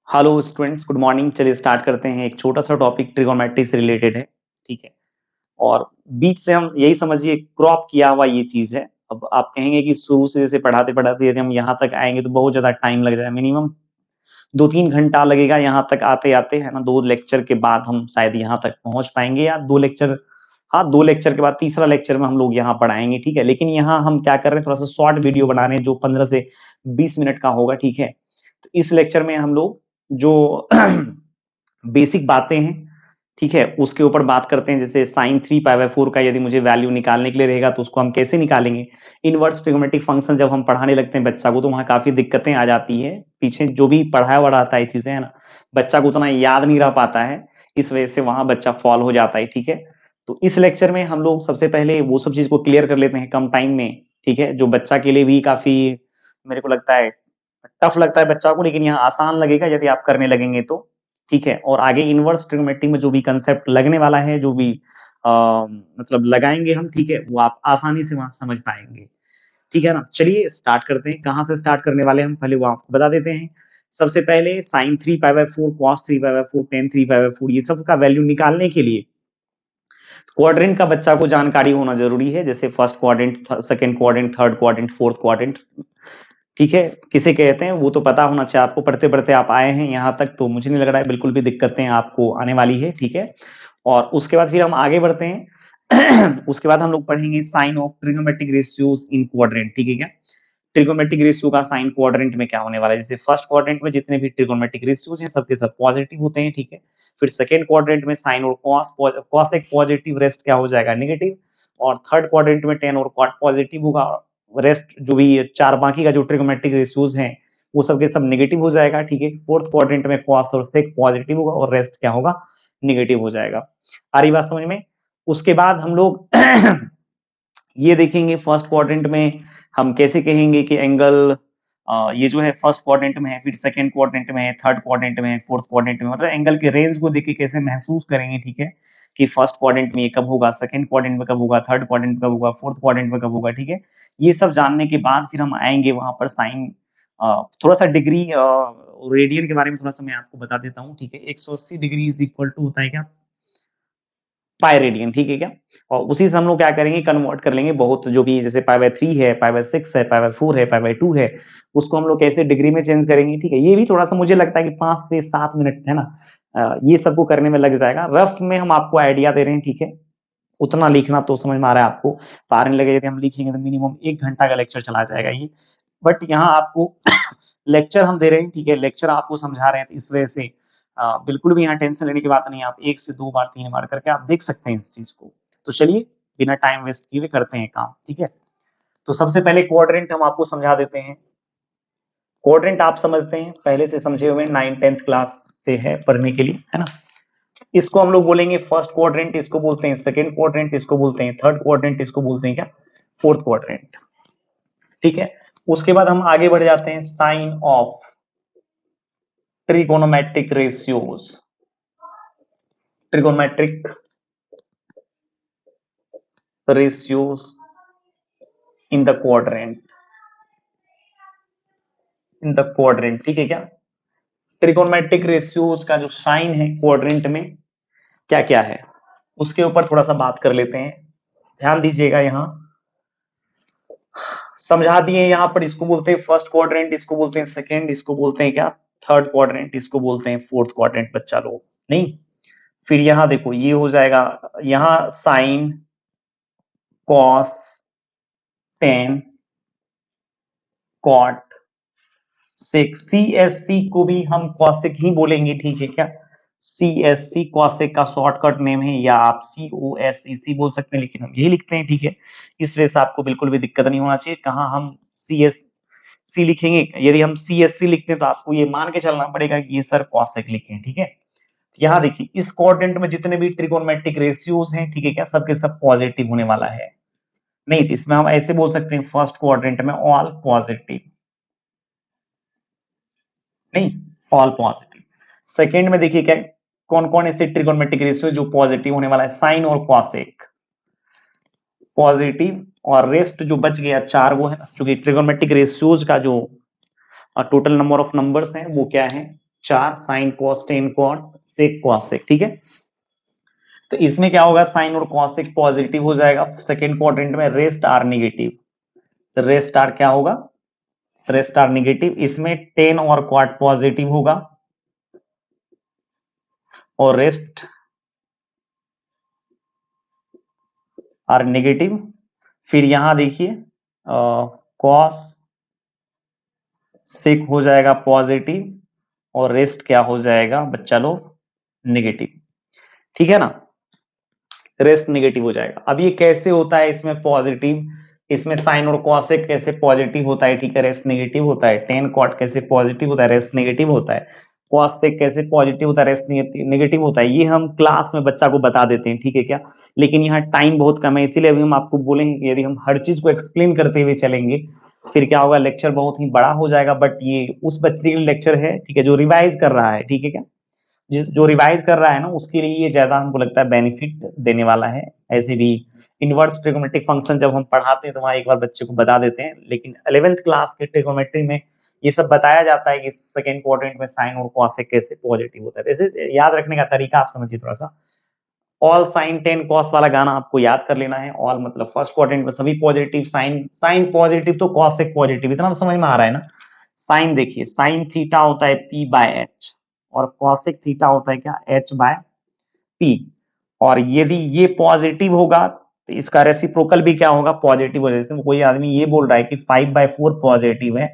Hello students, good morning. चलिए start करते हैं। एक छोटा सा टॉपिक ट्रिगोनोमेट्री से रिलेटेड है, ठीक है। और बीच से हम यही समझिए क्रॉप किया हुआ ये चीज है। अब आप कहेंगे कि शुरू से जैसे पढ़ाते पढ़ाते यदि हम यहाँ तक आएंगे तो बहुत ज्यादा टाइम लग जाएगा, मिनिमम 2-3 घंटा लगेगा यहाँ तक आते आते, है ना। 2 लेक्चर के बाद हम शायद यहाँ तक पहुंच पाएंगे, या 2 लेक्चर, हाँ 2 लेक्चर के बाद तीसरा लेक्चर में हम लोग यहाँ पढ़ाएंगे, ठीक है। लेकिन यहाँ हम क्या कर रहे हैं, थोड़ा सा शॉर्ट वीडियो बना रहे हैं जो 15 से 20 मिनट का होगा, ठीक है। तो इस लेक्चर में हम लोग जो बेसिक बातें हैं, ठीक है, उसके ऊपर बात करते हैं। जैसे साइन 3 पाई बाय 4 का यदि मुझे वैल्यू निकालने के लिए रहेगा तो उसको हम कैसे निकालेंगे। इनवर्स ट्रिगोनोमेट्रिक फंक्शन जब हम पढ़ाने लगते हैं बच्चा को तो वहाँ काफी दिक्कतें आ जाती है। पीछे जो भी पढ़ाया हुआ रहता है चीजें, है ना, बच्चा को उतना याद नहीं रह पाता है। इस वजह से वहां बच्चा फॉल हो जाता है, ठीक है। तो इस लेक्चर में हम लोग सबसे पहले वो सब चीज को क्लियर कर लेते हैं कम टाइम में, ठीक है। जो बच्चा के लिए भी काफी, मेरे को लगता है, टफ लगता है बच्चा को, लेकिन यहाँ आसान लगेगा यदि आप करने लगेंगे तो, ठीक है। और आगे इनवर्स ट्रिग्नोमेट्री में जो भी कंसेप्ट लगने वाला है, जो भी मतलब लगाएंगे हम, ठीक है, वो आप आसानी से वहां समझ पाएंगे, ठीक है ना। चलिए स्टार्ट करते हैं। कहाँ से स्टार्ट करने वाले हैं हम, पहले वो आपको बता देते हैं। सबसे पहले sine 3 pi by 4, cos 3 pi by 4, tan 3 pi by 4, ये सब का वैल्यू निकालने के लिए क्वाड्रेंट का बच्चा को जानकारी होना जरूरी है। जैसे first quadrant, second quadrant, third quadrant, fourth quadrant, ठीक है, किसे कहते हैं वो तो पता होना चाहिए आपको। पढ़ते पढ़ते आप आए हैं यहाँ तक, तो मुझे नहीं लग रहा है बिल्कुल भी दिक्कतें आपको आने वाली है, ठीक है। और उसके बाद फिर हम आगे बढ़ते हैं। उसके बाद हम लोग पढ़ेंगे sign of trigonometric ratios in quadrant, ठीक है क्या। ट्रिगोनोमेट्रिक रेशियो का साइन क्वाड्रेंट में क्या होने वाला है। जैसे फर्स्ट क्वाड्रेंट में जितने भी ट्रिगोनोमेट्रिक रेशियोज हैं सबके सब पॉजिटिव होते हैं, ठीक है। फिर सेकंड क्वाड्रेंट में साइन और कॉस एक पॉजिटिव, रेस्ट क्या हो जाएगा, नेगेटिव। और थर्ड क्वाड्रेंट में टेन और कॉट पॉजिटिव होगा, रेस्ट जो भी चार बाकी का जो ट्रिगोनोमेट्रिक रेशियोज हैं वो सबके सब नेगेटिव हो जाएगा, ठीक है। फोर्थ क्वाड्रेंट में कॉस और सेक पॉजिटिव होगा और रेस्ट क्या होगा, नेगेटिव हो जाएगा। आ रही बात समझ में। उसके बाद हम लोग ये देखेंगे फर्स्ट क्वाड्रेंट में हम कैसे कहेंगे कि एंगल, ये जो है फर्स्ट क्वाड्रेंट में है, फिर सेकंड क्वाड्रेंट में है, थर्ड क्वाड्रेंट में है, फोर्थ क्वाड्रेंट में, मतलब एंगल के रेंज को देख के कैसे महसूस करेंगे, ठीक है। कि फर्स्ट क्वाड्रेंट में ये कब होगा, सेकंड क्वाड्रेंट में कब होगा, थर्ड क्वाड्रेंट में कब होगा, फोर्थ क्वाड्रेंट में कब होगा, ठीक है। ये सब जानने के बाद फिर हम आएंगे वहां पर साइन, थोड़ा सा डिग्री, रेडियन के बारे में थोड़ा सा मैं आपको बता देता हूँ, ठीक है। 180 डिग्री इज इक्वल टू होता है क्या, पाई रेडियन, ठीक है क्या। और उसी से हम लोग क्या करेंगे, कन्वर्ट कर लेंगे बहुत, जो भी जैसे पाई बाय 3 है, पाई बाय 6 है, पाई बाय 4 है, पाई बाय 2 है, उसको हम लोग कैसे डिग्री में चेंज करेंगे, ठीक है। ये भी थोड़ा सा मुझे लगता है कि 5 से 7 मिनट, है ना, ये सबको करने में लग जाएगा। रफ में हम आपको आइडिया दे रहे हैं, ठीक है। उतना लिखना तो समझ में आ रहा है आपको, पार नहीं लगे यदि हम लिखेंगे तो मिनिमम 1 घंटा का लेक्चर चला जाएगा ये। बट यहाँ आपको लेक्चर हम दे रहे हैं, ठीक है, लेक्चर आपको समझा रहे हैं, तो इस वजह से बिल्कुल भी यहाँ टेंशन लेने की बात नहीं है। आप 1 से 2 बार 3 बार करके आप देख सकते हैं इस चीज को। तो चलिए बिना टाइम वेस्ट किए हुए करते हैं काम, ठीक है। तो सबसे पहले क्वाड्रेंट हम आपको समझा देते हैं। क्वाड्रेंट आप समझते हैं, पहले से समझे हुए, 9th-10th क्लास से है पढ़ने के लिए, है ना। इसको हम लोग बोलेंगे फर्स्ट क्वाड्रेंट, इसको बोलते हैं सेकंड क्वाड्रेंट, इसको बोलते हैं थर्ड क्वाड्रेंट, इसको बोलते हैं क्या, फोर्थ क्वाड्रेंट, ठीक है। उसके बाद हम आगे बढ़ जाते हैं, sign of trigonometric ratios, trigonometric ratios in the quadrant, in the quadrant, ठीक है क्या। ट्रिगोनोमेट्रिक रेशियोज का जो साइन है क्वाड्रेंट में क्या क्या है, उसके ऊपर थोड़ा सा बात कर लेते हैं। ध्यान दीजिएगा, यहाँ समझा दिए। यहाँ पर इसको बोलते हैं फर्स्ट क्वाड्रेंट, इसको बोलते हैं सेकंड, इसको बोलते हैं क्या, थर्ड क्वाड्रेंट, इसको बोलते हैं फोर्थ क्वाड्रेंट, बच्चा लोग नहीं। फिर यहाँ देखो ये हो जाएगा, यहाँ साइन, कॉस, टेन, कॉट, सेक, सी एस सी को भी हम कॉसेक ही बोलेंगे, ठीक है क्या। सी एस सी कॉसेक का शॉर्टकट नेम है, या आप सी ओ एस ई सी बोल सकते हैं, लेकिन हम यही लिखते हैं, ठीक है। इस वजह से आपको बिल्कुल भी दिक्कत नहीं होना चाहिए कहाँ हम सी एस सी लिखेंगे। यदि हम सी एस सी लिखते हैं तो आपको ये मान के चलना पड़ेगा कि ये सर कॉसेक लिखे हैं, ठीक है। यहाँ देखिए इस क्वाड्रेंट में जितने भी ट्रिगोनोमेट्रिक रेशियोज हैं, ठीक है क्या, सबके सब पॉजिटिव होने वाला है। नहीं तो इसमें हम ऐसे बोल सकते हैं फर्स्ट क्वाड्रेंट में ऑल पॉजिटिव, नहीं, ऑल पॉजिटिव। सेकेंड में देखिए क्या, कौन कौन ऐसे ट्रिगोनोमेट्रिक रेशियो जो पॉजिटिव होने वाला है, साइन और कॉसेक पॉजिटिव, और रेस्ट जो बच गया चार वो है ना, क्योंकि ट्रिगोनोमेट्रिक रेशियोज का जो टोटल नंबर ऑफ नंबर्स हैं वो क्या है, 4 sine cos tan cot sec cosec, ठीक है। तो इसमें क्या होगा, साइन और कॉस सेक पॉजिटिव हो जाएगा सेकेंड क्वाड्रेंट में, rest are negative, rest are क्या होगा, रेस्ट आर निगेटिव। इसमें टेन और क्वाट पॉजिटिव होगा और रेस्ट आर नेगेटिव। फिर यहां देखिए कॉस सेक हो जाएगा पॉजिटिव और रेस्ट क्या हो जाएगा बच्चा लोग, नेगेटिव, ठीक है ना, रेस्ट नेगेटिव हो जाएगा। अब ये कैसे होता है इसमें पॉजिटिव, इसमें साइन और कॉसेक कैसे पॉजिटिव होता है, ठीक है, रेस्ट नेगेटिव होता है। टेन कॉट कैसे पॉजिटिव होता है, रेस्ट नेगेटिव होता है। कॉसेक कैसे पॉजिटिव होता है, रेस्ट नेगेटिव होता है। ये हम क्लास में बच्चा को बता देते हैं, ठीक है क्या। लेकिन यहाँ टाइम बहुत कम है, इसीलिए अभी हम आपको बोलेंगे कि यदि हम हर चीज को एक्सप्लेन करते हुए चलेंगे फिर क्या होगा, लेक्चर बहुत ही बड़ा हो जाएगा। बट ये उस बच्चे के लिए लेक्चर है, ठीक है, जो रिवाइज कर रहा है, ठीक है क्या, जो रिवाइज कर रहा है ना उसके लिए ये ज्यादा हमको लगता है बेनिफिट देने वाला है। ऐसे भी इनवर्स ट्रिगोनोमेट्रिक फंक्शन जब हम पढ़ाते हैं तो वहां एक बार बच्चे को बता देते हैं, लेकिन 11th क्लास के ट्रिगोनोमेट्री में ये सब बताया जाता है कि सेकंड क्वाड्रेंट में साइन और कॉसेक कैसे पॉजिटिव होता है। जैसे याद रखने का तरीका आप समझिए थोड़ा सा, ऑल साइन टेन कॉस वाला गाना आपको याद कर लेना है। ऑल मतलब फर्स्ट क्वाड्रेंट में सभी पॉजिटिव, साइन साइन पॉजिटिव तो कॉसेक पॉजिटिव, इतना तो समझ में आ रहा है ना। साइन देखिए, साइन थीटा होता है पी बाय एच और कॉसेक थीटा होता है क्या, एच बाय पी। और यदि ये पॉजिटिव होगा तो इसका रेसिप्रोकल भी क्या होगा, पॉजिटिव होगा। जैसे कोई आदमी ये बोल रहा है कि 5/4 पॉजिटिव है,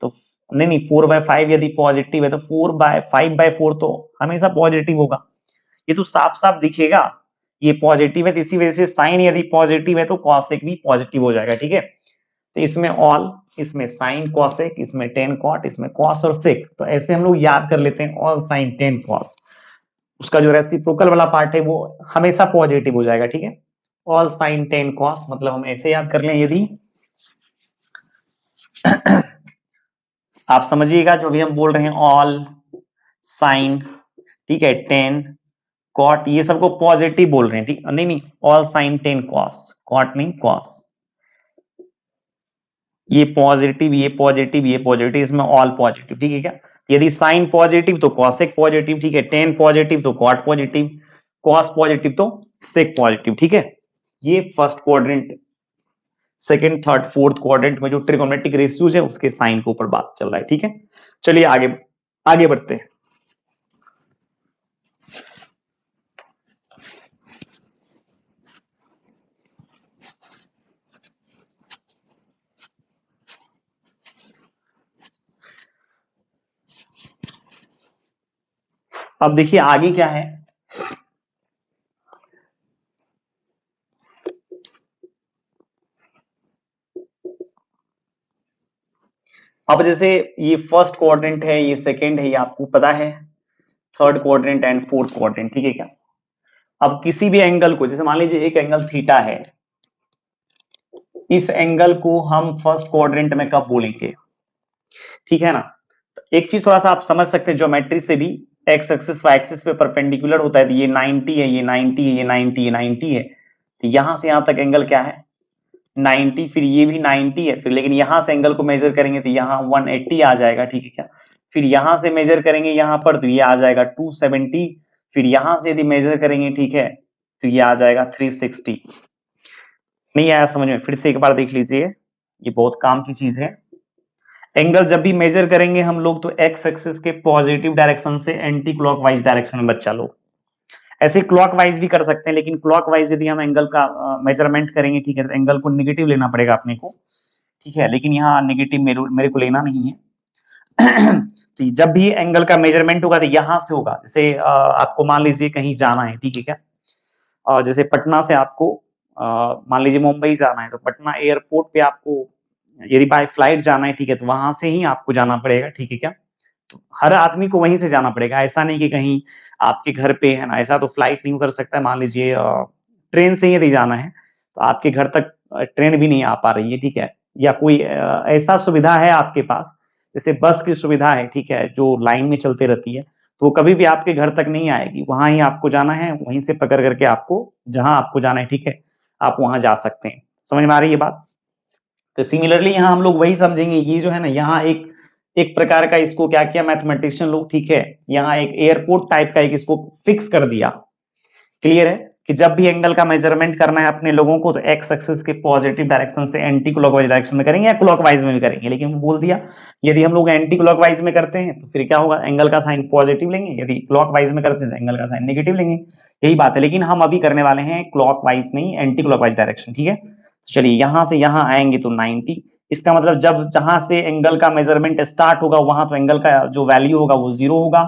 तो नहीं नहीं 4/5 यदि पॉजिटिव है तो 5/4 तो हमेशा पॉजिटिव होगा। ये तो साफ साफ दिखेगा ये पॉजिटिव है, तो इसी वजह से साइन यदि पॉजिटिव है तो कॉसेक भी पॉजिटिव हो जाएगा, ठीक है। तो इसमें ऑल, इसमें साइन कॉसेक, इसमें टेन कॉट, इसमें कॉस और सेक, तो ऐसे हम लोग याद कर लेते हैं ऑल साइन टेन कॉस। उसका जो रेसिप्रोकल वाला पार्ट है वो हमेशा पॉजिटिव हो जाएगा, ठीक है। ऑल साइन टेन कॉस मतलब हम ऐसे याद कर लें, यदि आप समझिएगा जो भी हम बोल रहे हैं, ऑल साइन, ठीक है, टेन कॉट, ये सबको पॉजिटिव बोल रहे हैं, ठीक, नहीं नहीं all sine tan cos, cot नहीं कॉस, ये पॉजिटिव ये पॉजिटिव ये पॉजिटिव, इसमें ऑल पॉजिटिव, ठीक है क्या। यदि साइन पॉजिटिव तो कॉसेक पॉजिटिव, ठीक है, टेन पॉजिटिव तो कॉट पॉजिटिव, कॉस पॉजिटिव तो सेक पॉजिटिव, ठीक है। ये first quadrant, second third fourth quadrant में जो ट्रिगोनोमेट्रिक रेशियोज है उसके साइन के ऊपर बात चल रहा है, ठीक है। चलिए आगे आगे बढ़ते हैं। अब देखिए आगे क्या है, अब जैसे ये फर्स्ट क्वाड्रेंट है, ये सेकंड है, ये आपको पता है, third quadrant and fourth quadrant, ठीक है क्या। अब किसी भी एंगल को, जैसे मान लीजिए एक एंगल थीटा है, इस एंगल को हम फर्स्ट क्वाड्रेंट में कब बोलेंगे, ठीक है ना। एक चीज थोड़ा सा आप समझ सकते हैं ज्योमेट्री से भी, एक्स एक्सिस वाई एक्सिस पे परपेंडिकुलर होता है, तो ये 90 है, ये 90 है, ये 90 है, 90 है, तो यहां से यहां तक एंगल क्या है 90, फिर ये भी 90 है, फिर लेकिन यहां से एंगल को मेजर करेंगे तो यहाँ 180 आ जाएगा, ठीक है क्या। फिर यहां से मेजर करेंगे यहां पर तो ये आ जाएगा 270, फिर यहां से यदि मेजर करेंगे, ठीक है, तो ये आ जाएगा 360। नहीं आया समझ में, फिर से एक बार देख लीजिए, ये बहुत काम की चीज है। एंगल जब भी मेजर करेंगे हम लोग तो एक्स एक्सिस के पॉजिटिव डायरेक्शन से एंटी क्लॉकवाइज डायरेक्शन में बच्चा लोग, ऐसे क्लॉकवाइज भी कर सकते हैं, लेकिन क्लॉकवाइज यदि हम एंगल का मेजरमेंट करेंगे, ठीक है, तो एंगल को नेगेटिव लेना पड़ेगा अपने को, ठीक है, लेकिन यहाँ नेगेटिव मेरे को लेना नहीं है। तो जब भी एंगल का मेजरमेंट होगा तो यहां से होगा, जैसे आपको मान लीजिए कहीं जाना है, ठीक है क्या, जैसे पटना से आपको मान लीजिए मुंबई जाना है, तो पटना एयरपोर्ट पे आपको यदि बाय फ्लाइट जाना है, ठीक है, तो वहां से ही आपको जाना पड़ेगा, ठीक है क्या। तो हर आदमी को वहीं से जाना पड़ेगा, ऐसा नहीं कि कहीं आपके घर पे है ना, ऐसा तो फ्लाइट नहीं उतर सकता है। मान लीजिए ट्रेन से ही यदि जाना है तो आपके घर तक ट्रेन भी नहीं आ पा रही है, ठीक है, या कोई ऐसा सुविधा है आपके पास, जैसे बस की सुविधा है, ठीक है, जो लाइन में चलते रहती है, तो वो कभी भी आपके घर तक नहीं आएगी, वहां ही आपको जाना है, वहीं से पकड़ करके आपको जहां आपको जाना है, ठीक है, आप वहां जा सकते हैं। समझ में आ रही है बात। तो सिमिलरली यहाँ हम लोग वही समझेंगे, ये जो है ना यहाँ एक एक प्रकार का इसको क्या किया मैथमेटिशियन लोग, ठीक है, यहाँ एक एयरपोर्ट टाइप का एक इसको फिक्स कर दिया। क्लियर है कि जब भी एंगल का मेजरमेंट करना है अपने लोगों को तो एक्स एक्सिस के पॉजिटिव डायरेक्शन से एंटी क्लॉकवाइज डायरेक्शन में करेंगे या क्लॉकवाइज में भी करेंगे, लेकिन बोल दिया यदि हम लोग एंटी क्लॉकवाइज में करते हैं तो फिर क्या होगा, एंगल का साइन पॉजिटिव लेंगे, यदि क्लॉकवाइज में करते हैं तो एंगल का साइन नेगेटिव लेंगे। यही बात है, लेकिन हम अभी करने वाले हैं क्लॉकवाइज नहीं, एंटी क्लॉकवाइज डायरेक्शन, ठीक है। तो चलिए यहां से यहां आएंगे तो 90, इसका मतलब जब जहां से एंगल का मेजरमेंट स्टार्ट होगा वहां तो एंगल का जो वैल्यू होगा वो 0 होगा,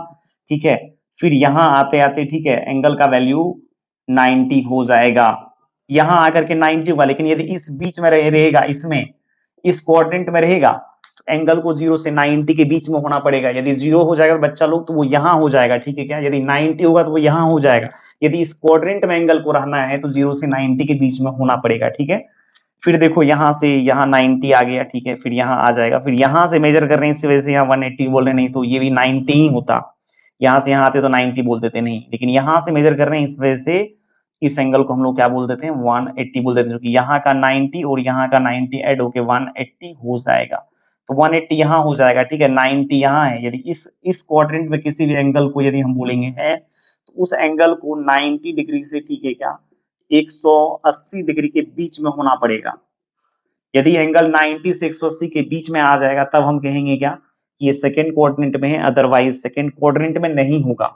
ठीक है। फिर यहां आते आते, ठीक है, एंगल का वैल्यू 90 हो जाएगा, यहां आकर के 90 होगा, लेकिन यदि इस बीच में रहेगा, इसमें इस क्वाड्रेंट में रहेगा तो एंगल को 0 से 90 के बीच में होना पड़ेगा। यदि 0 हो जाएगा तो बच्चा लोग तो वो यहां हो जाएगा, ठीक है क्या, यदि 90 होगा तो वो यहां हो जाएगा। यदि इस क्वाड्रेंट में एंगल को रहना है तो 0 से 90 के बीच में होना पड़ेगा, ठीक है। फिर देखो यहां से यहां 90 आ गया, ठीक है, फिर यहां आ जाएगा, फिर यहां से मेजर कर रहे हैं इस वजह से यहां 180 बोल रहे, नहीं तो ये भी 90 ही होता, यहां से यहां आते तो 90 बोल देते, नहीं, लेकिन यहां से मेजर कर रहे हैं इस वजह से इस एंगल को हम लोग क्या बोल देते हैं, 180 बोल देते हैं, क्योंकि यहाँ का 90 और यहाँ का 90 ऐड होके 180 हो जाएगा। तो 180 यहाँ हो जाएगा, ठीक है, 90 यहाँ है। यदि इस क्वाड्रेंट में किसी भी एंगल को यदि हम बोलेंगे है तो उस एंगल को 90 डिग्री से, ठीक है क्या, 180 डिग्री के बीच में होना पड़ेगा। यदि एंगल 90 से 180 के बीच में आ जाएगा तब हम कहेंगे क्या कि ये सेकंड क्वाड्रेंट में है, अदरवाइज सेकंड क्वाड्रेंट में नहीं होगा।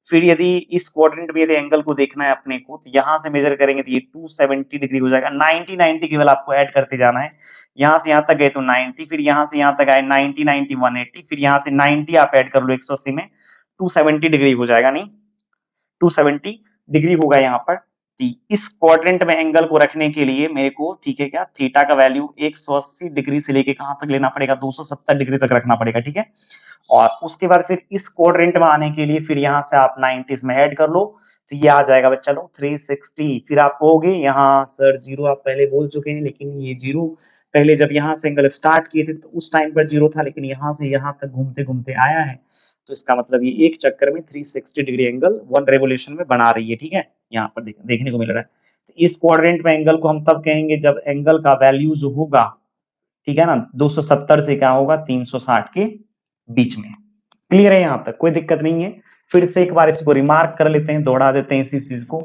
फिर यदि इस क्वाड्रेंट में यदि एंगल को देखना है अपने को तो यहां से मेजर करेंगे तो ये 270 डिग्री हो जाएगा। 90 90 केवल आपको ऐड करते जाना है, यहां से यहां तक गए तो 90, फिर यहां से यहां तक आए 90 90 180, फिर यहां से 90 आप ऐड कर लो 180 में, 270 डिग्री हो जाएगा, नहीं 270 डिग्री होगा यहाँ पर। इस क्वाड्रेंट में एंगल को रखने के लिए मेरे को, ठीक है क्या, थीटा का वैल्यू 180 डिग्री से लेके कहां तक लेना पड़ेगा, 270 डिग्री तक रखना पड़ेगा, ठीक है। और उसके बाद फिर इस क्वाड्रेंट में आने के लिए फिर यहां से आप 90 इसमें ऐड कर लो तो ये आ जाएगा बच्चा लोग 360। फिर आप कहोगे यहाँ सर 0 आप पहले बोल चुके हैं, लेकिन ये 0 पहले जब यहाँ से एंगल स्टार्ट किए थे तो उस टाइम पर 0 था, लेकिन यहाँ से यहाँ तक घूमते घूमते आया है, तो इसका मतलब ये एक चक्कर में 360 डिग्री एंगल 1 रेवोल्यूशन में बना रही है, ठीक है, यहाँ पर देखने को मिल रहा है। तो इस क्वाड्रेंट में एंगल को हम तब कहेंगे जब एंगल का वैल्यू जो होगा, ठीक है ना, 270 से क्या होगा, 360 के बीच में। क्लियर है, यहां तक कोई दिक्कत नहीं है। फिर से एक बार इसको रिमार्क कर लेते हैं, दोहरा देते हैं इसी चीज को।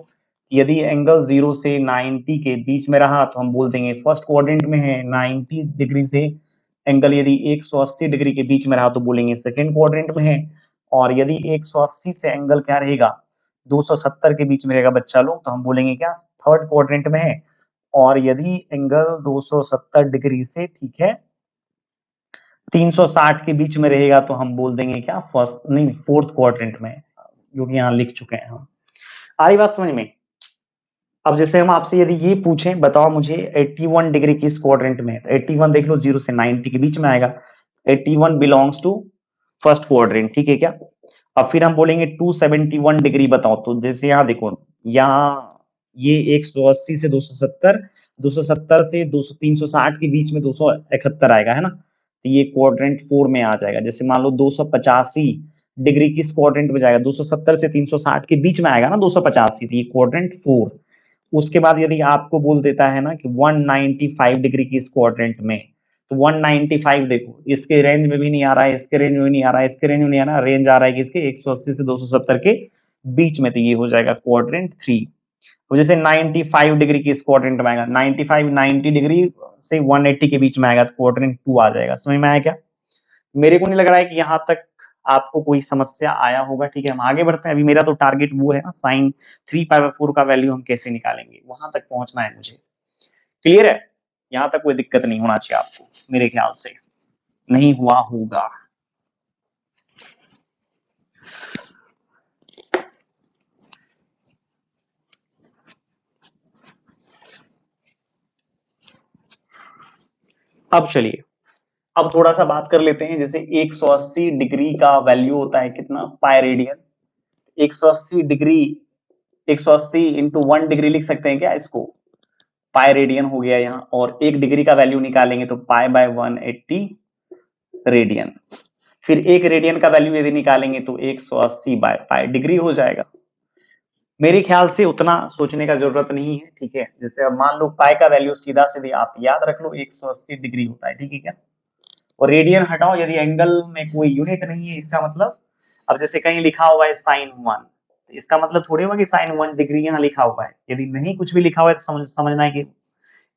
यदि एंगल 0 से 90 के बीच में रहा तो हम बोल देंगे फर्स्ट क्वाड्रेंट में है, 90 डिग्री से एंगल यदि 180 डिग्री के बीच में रहा तो बोलेंगे सेकेंड क्वाड्रेंट में है, और यदि 180 से एंगल क्या रहेगा, 270 के बीच में रहेगा बच्चा लोग, तो हम बोलेंगे क्या, थर्ड क्वाड्रेंट में है। और यदि एंगल 270 डिग्री से, ठीक है, 360 के बीच में रहेगा तो हम बोल देंगे क्या, फर्स्ट नहीं फोर्थ क्वाड्रेंट में, जो कि यहाँ लिख चुके हैं हम। आ रही बात समझ में। अब जैसे हम आपसे यदि ये पूछें बताओ मुझे 81 डिग्री किस क्वाड्रेंट में है, तो 81 देख लो 0 से 90 के बीच में आएगा, 81 बिलोंग्स टू फर्स्ट क्वाड्रेंट, ठीक है क्या। अब फिर हम बोलेंगे 271 डिग्री बताओ, तो जैसे यहाँ देखो, यहाँ ये 180 से 270, 270 से 200 360 के बीच में 271 आएगा, है ना, तो ये क्वाड्रेंट 4 में आ जाएगा। जैसे मान लो 285 डिग्री किस क्वाड्रेंट में जाएगा, 270 से 360 के बीच में आएगा ना 285, तो ये क्वाड्रेंट 4। उसके बाद यदि आपको बोल देता है ना कि 195 डिग्री किस क्वाड्रेंट में, तो 195 देखो इसके रेंज में भी नहीं आ रहा है, इसके रेंज में भी नहीं आ रहा है, इसके रेंज में नहीं आ रहा, रेंज आ रहा है कि इसके 180 से 270 के बीच में, तो ये हो जाएगा क्वाड्रेंट 3। तो जैसे 95 डिग्री की इस क्वाड्रेंट में आएगा, 95 90 डिग्री से 180 के बीच में आएगा तो क्वाड्रेंट 2 आ जाएगा। समझ में आया क्या। मेरे को नहीं लग रहा है कि यहाँ तक आपको कोई समस्या आया होगा, ठीक है। हम आगे बढ़ते हैं, अभी मेरा तो टारगेट वो है ना, साइन 3π/4 का वैल्यू हम कैसे निकालेंगे, वहां तक पहुंचना है मुझे। क्लियर है, यहाँ तक कोई दिक्कत नहीं होना चाहिए आपको, मेरे ख्याल से नहीं हुआ होगा। अब चलिए, अब थोड़ा सा बात कर लेते हैं, जैसे 180 डिग्री का वैल्यू होता है कितना, pi radian. 180 degree, 180 into 1 degree लिख सकते हैं क्या इसको, पाई रेडियन हो गया यहाँ, और 1 डिग्री का वैल्यू निकालेंगे तो पाई बाय 180 रेडियन। फिर 1 रेडियन का वैल्यू यदि निकालेंगे तो 180 बाय पाई डिग्री हो जाएगा। मेरे ख्याल से उतना सोचने का जरूरत नहीं है, ठीक है। जैसे अब मान लो पाई का वैल्यू सीधा सीधे आप याद रख लो 180 डिग्री होता है, ठीक है क्या। और रेडियन हटाओ यदि एंगल में कोई यूनिट नहीं है, इसका मतलब अब जैसे कहीं लिखा हुआ है sin 1, तो इसका मतलब थोड़ी होगा कि sin 1 डिग्री यहाँ लिखा हुआ है। यदि नहीं कुछ भी लिखा हुआ है तो समझना है कि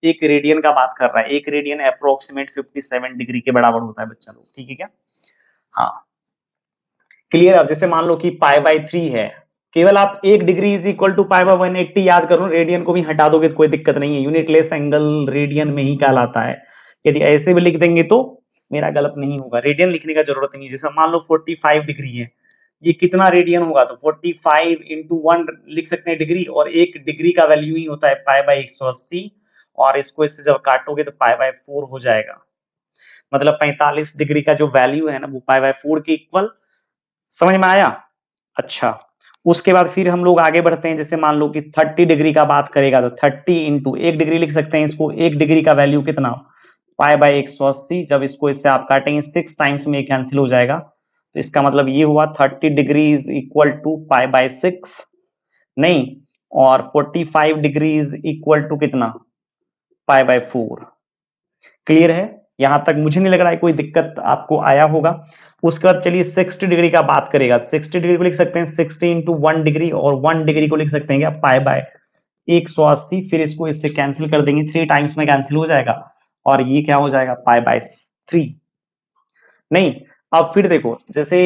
एक रेडियन का बात कर रहा है। एक रेडियन अप्रोक्सीमेट 57 डिग्री के बराबर होता है बच्चा लोग, ठीक है क्या? हाँ, क्लियर। अब जैसे मान लो कि π/3 है, केवल आप 1 डिग्री इज इक्वल टू π/180 याद करो, रेडियन को भी हटा दोगे तो कोई दिक्कत नहीं है, यूनिटलेस एंगल रेडियन में ही कहलाता है। यदि ऐसे भी लिख देंगे तो मेरा गलत नहीं होगा, रेडियन लिखने का जरूरत नहीं है। जैसे मान लो 45 डिग्री है, ये कितना रेडियन होगा, तो 45 इंटू 1 लिख सकते हैं डिग्री, और एक डिग्री का वैल्यू ही होता है π/180, और इसको इससे जब काटोगे तो π/4 हो जाएगा। मतलब 45 डिग्री का जो वैल्यू है ना वो π/4 के इक्वल। समझ में आया? अच्छा, उसके बाद फिर हम लोग आगे बढ़ते हैं। जैसे मान लो कि 30 डिग्री का बात करेगा तो 30 इंटू 1 डिग्री लिख सकते हैं इसको। 1 डिग्री का वैल्यू कितना, π/180। जब इसको इससे आप काटेंगे 6 टाइम्स में कैंसिल हो जाएगा, तो इसका मतलब ये हुआ 30 डिग्री इज इक्वल टू π/6 नहीं, और 45 डिग्री इज इक्वल टू कितना, π/4। क्लियर है? यहां तक मुझे नहीं लग रहा है कोई दिक्कत आपको आया होगा। उसके बाद चलिए 60 डिग्री का बात करेगा। 60 डिग्री को लिख सकते हैं 60 इंटू 1 डिग्री, और 1 डिग्री को लिख सकते हैं क्या, π/180। फिर इसको इससे कैंसिल कर देंगे, 3 टाइम्स में कैंसिल हो जाएगा, और ये क्या हो जाएगा, π/3 नहीं। अब फिर देखो, जैसे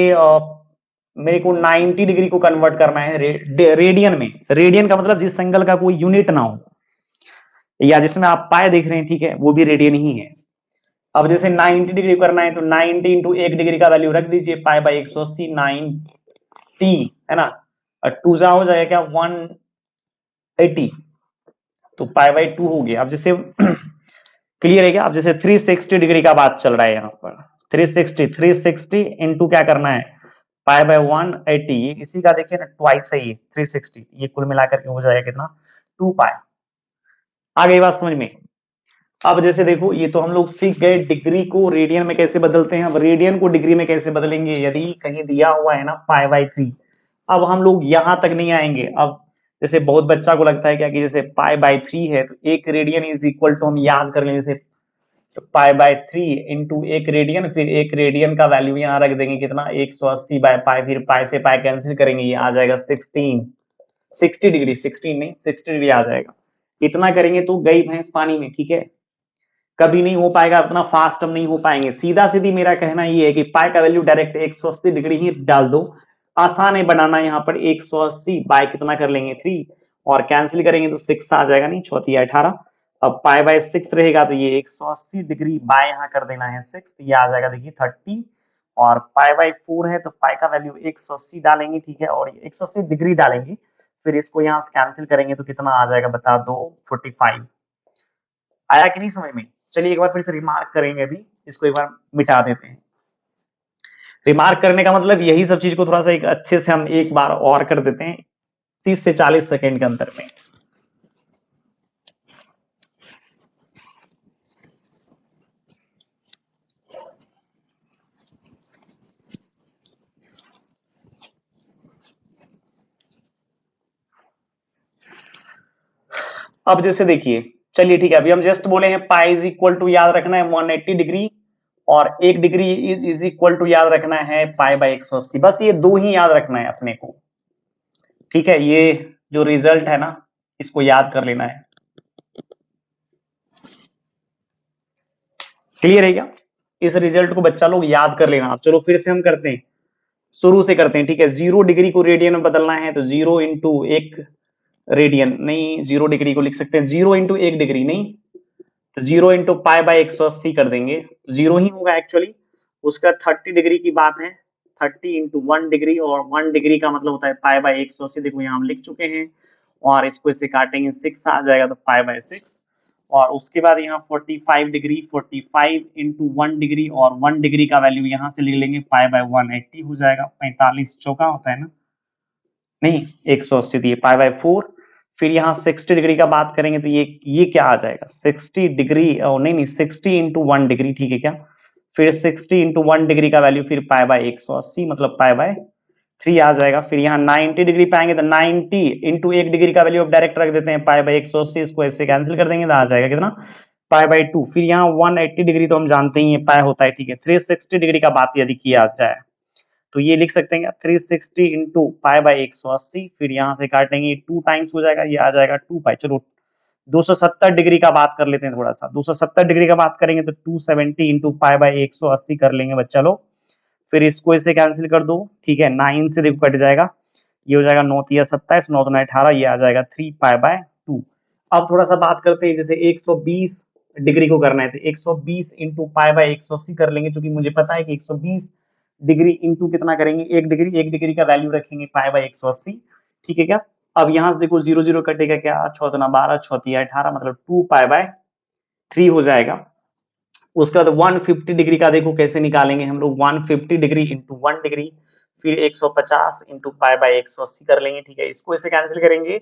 मेरे को 90 डिग्री को कन्वर्ट करना है रेडियन में। रेडियन का मतलब जिस एंगल का कोई यूनिट ना हो, या जिसमें आप पाए देख रहे हैं, ठीक है, वो भी रेडियन ही है। अब जैसे 90 डिग्री करना है तो 90 इंटू 1 डिग्री का वैल्यू रख दीजिए, π/180 90 है ना, और 2 जा हो जाएगा क्या, 180, तो π/2 हो गया। अब जैसे क्लियर है क्या? अब जैसे 360 डिग्री का बात चल रहा है यहाँ पर, 360 इंटू क्या करना है, π/180। ये इसी का देखिए ना ट्वाइस है, ये 360, ये कुल मिलाकर के हो जाएगा कितना, 2π। आ गई बात समझ में? अब जैसे देखो, ये तो हम लोग सीख गए डिग्री को रेडियन में कैसे बदलते हैं। अब रेडियन को डिग्री में कैसे बदलेंगे, यदि कहीं दिया हुआ है ना π/3। अब हम लोग यहां तक नहीं आएंगे। अब जैसे बहुत बच्चा को लगता है क्या कि जैसे π/3 है तो 1 रेडियन इज इक्वल टू, हम याद कर लें जैसे, तो π/3 इंटू 1 रेडियन, फिर 1 रेडियन का वैल्यू यहाँ रख देंगे कितना, 180/π, फिर पाई से पाई कैंसिल करेंगे, ये आ जाएगा 16, 60 डिग्री, 16 नहीं 60 डिग्री आ जाएगा। इतना करेंगे तो गई भैंस पानी में, ठीक है। कभी नहीं हो पाएगा, उतना फास्ट हम नहीं हो पाएंगे। सीधा सीधी मेरा कहना ये है कि पाई का वैल्यू डायरेक्ट 180 डिग्री ही डाल दो। आसान है बनाना, यहाँ पर 180 बाय कितना कर लेंगे 3, और कैंसिल करेंगे तो 6 आ जाएगा, नहीं 4 18। अब π/6 रहेगा तो ये 180 डिग्री बाय यहाँ कर देना है 6, तो ये आ जाएगा देखिए 30, और π/4 है तो पाई का वैल्यू 180 डालेंगे, ठीक है, और 180 डिग्री डालेंगे, फिर इसको यहाँ से कैंसिल करेंगे तो कितना आ जाएगा बता दो, 45। आया कि नहीं समझ में? चलिए एक बार फिर से रिमार्क करेंगे, अभी इसको एक बार मिटा देते हैं। रिमार्क करने का मतलब यही सब चीज को थोड़ा सा एक अच्छे से हम एक बार और कर देते हैं 30 से 40 सेकेंड के अंतर में। अब जैसे देखिए, चलिए ठीक है, अभी हम जस्ट बोले हैं पाई इज इक्वल टू याद रखना है 180 डिग्री, और 1 डिग्री इज इक्वल टू याद रखना है π/180। बस ये दो ही याद रखना है अपने को, ठीक है। ये जो रिजल्ट है ना, इसको याद कर लेना है। क्लियर है क्या? इस रिजल्ट को बच्चा लोग याद कर लेना। चलो फिर से हम करते हैं, शुरू से करते हैं, ठीक है। 0 डिग्री को रेडियन में बदलना है तो 0 इंटू 1 रेडियन नहीं, 0 डिग्री को लिख सकते हैं 0 इंटू 1 डिग्री नहीं, तो 0 इंटू π/180 कर देंगे, 0 ही होगा एक्चुअली। उसका 30 डिग्री की बात है, 30 इंटू 1 डिग्री, और 1 डिग्री का मतलब होता है π/180। देखो यहाँ हम लिख चुके हैं, और इसको इसे काटेंगे 6 आ जाएगा तो π/6, और उसके बाद यहाँ 45 डिग्री, 45 इंटू 1 डिग्री, और 1 डिग्री का वैल्यू यहाँ से लिख लेंगे π/180 हो जाएगा। 45 चौका होता है ना, नहीं 180 दिए π/4। फिर यहाँ 60 डिग्री का बात करेंगे तो ये क्या आ जाएगा, 60 डिग्री, नहीं नहीं 60 इंटू 1 डिग्री, ठीक है क्या। फिर 60 इंटू 1 डिग्री का वैल्यू फिर π/180, मतलब π/3 आ जाएगा। फिर यहाँ 90 डिग्री पाएंगे तो 90 इंटू 1 डिग्री का वैल्यू अब डायरेक्ट रख देते हैं π/180, इसको ऐसे कैंसिल कर देंगे तो आ जाएगा कितना, पाई बाई 2, फिर यहाँ 180 डिग्री तो हम जानते ही है पाई होता है, ठीक है। 360 डिग्री का बात यदि किया जाए तो ये लिख सकते हैं 360 इंटू पाई बाई 180, फिर यहाँ से काटेंगे 2 टाइम्स हो जाएगा, ये आ जाएगा 2 पाई। चलो 270 डिग्री का बात कर लेते हैं थोड़ा सा। 270 डिग्री का बात करेंगे तो 270 इंटू पाई बाई 180 कर लेंगे बच्चा लोग। फिर इसको इससे कैंसिल कर दो, ठीक है। 9 से देखो कट जाएगा, ये हो जाएगा 9 तिया 27, 9 दूना 18, ये आ जाएगा 3 पाई बाय 2। अब थोड़ा सा बात करते हैं, जैसे 120 डिग्री को करना है तो 120 इंटू पाई बाय 180 कर लेंगे, क्योंकि मुझे पता है कि 120 डिग्री इंटू कितना करेंगे, 1 डिग्री का वैल्यू रखेंगे पाई बाय 180, ठीक है क्या। अब यहाँ से देखो 0 0 कटेगा, क्या 6 दूना 12, 6 तिया 18, मतलब 2 पाई बाय 3 हो जाएगा। उसके बाद 150 डिग्री का देखो कैसे निकालेंगे हम लोग, 150 डिग्री इंटू 1 डिग्री, फिर 150 इंटू पाई बाय 180 कर लेंगे, ठीक है। इसको इसे कैंसिल करेंगे,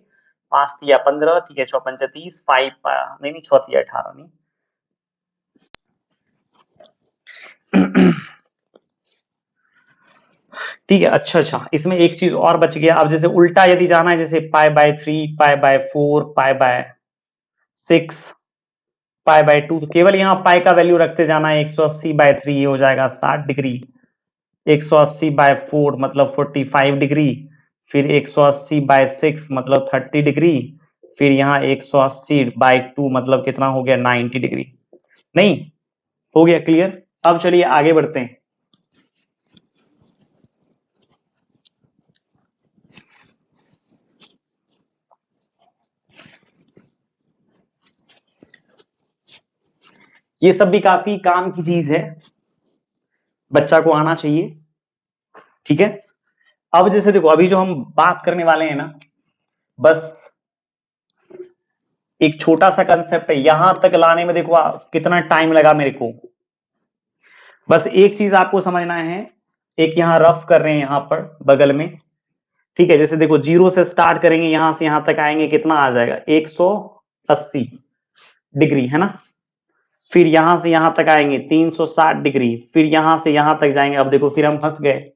5 तिया 15, ठीक है, 6 पंचा 30, 5 नहीं 6 तिया 18 नहीं ठीक है। अच्छा, इसमें एक चीज और बच गया। अब जैसे उल्टा यदि जाना है, जैसे pi by 3, pi by 4, pi by 6, pi by 2, तो केवल यहाँ पाई का वैल्यू रखते जाना है। 180 बाय 3 ये हो जाएगा 60 डिग्री, 180 बाय 4 मतलब 45 डिग्री, फिर 180 बाय 6 मतलब 30 डिग्री, फिर यहाँ 180 बाय 2 मतलब कितना हो गया, 90 डिग्री। नहीं हो गया क्लियर। अब चलिए आगे बढ़ते हैं। ये सब भी काफी काम की चीज है, बच्चा को आना चाहिए, ठीक है। अब जैसे देखो अभी जो हम बात करने वाले हैं ना, बस एक छोटा सा कंसेप्ट है, यहां तक लाने में देखो कितना टाइम लगा मेरे को। बस एक चीज आपको समझना है, एक यहां रफ कर रहे हैं यहां पर बगल में, ठीक है। जैसे देखो 0 से स्टार्ट करेंगे, यहां से यहां तक आएंगे, कितना आ जाएगा 180 डिग्री, है ना। फिर यहां से यहां तक आएंगे 360 डिग्री, फिर यहां से यहां तक जाएंगे। अब देखो फिर हम फंस गए,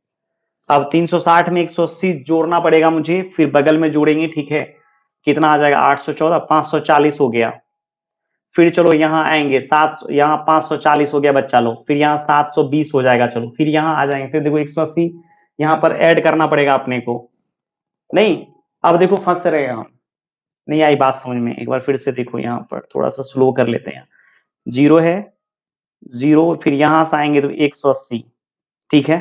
अब 360 में 180 जोड़ना पड़ेगा मुझे, फिर बगल में जोड़ेंगे, ठीक है। कितना आ जाएगा 814, 540 हो गया। फिर चलो यहाँ आएंगे 7, यहाँ 540 हो गया बच्चा लोग, फिर यहाँ 720 हो जाएगा। चलो फिर यहाँ आ जाएंगे, फिर देखो 180 यहाँ पर ऐड करना पड़ेगा अपने को। नहीं, अब देखो फंस रहे हैं हम, नहीं आई बात समझ में। एक बार फिर से देखो, यहाँ पर थोड़ा सा स्लो कर लेते हैं। 0 है, 0, फिर यहां से आएंगे तो 180, ठीक है।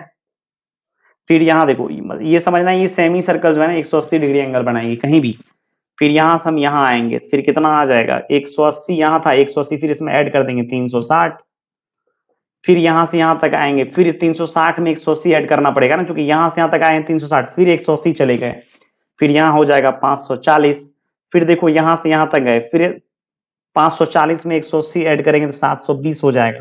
फिर यहाँ देखो ये समझना, ये सेमी सर्कल जो है ना 180 डिग्री एंगल बनाएगी कहीं भी। फिर यहां से हम यहाँ आएंगे, फिर कितना आ जाएगा 180, यहाँ था 180, फिर इसमें ऐड कर देंगे 360, फिर यहां से यहां तक आएंगे, फिर 360 में 180 ऐड करना पड़ेगा ना, क्योंकि यहां से यहां तक आए 360, फिर 180 चले गए, फिर यहाँ हो जाएगा 540। फिर देखो यहां से यहां तक गए, फिर 540 में 180 ऐड करेंगे तो 720 हो जाएगा।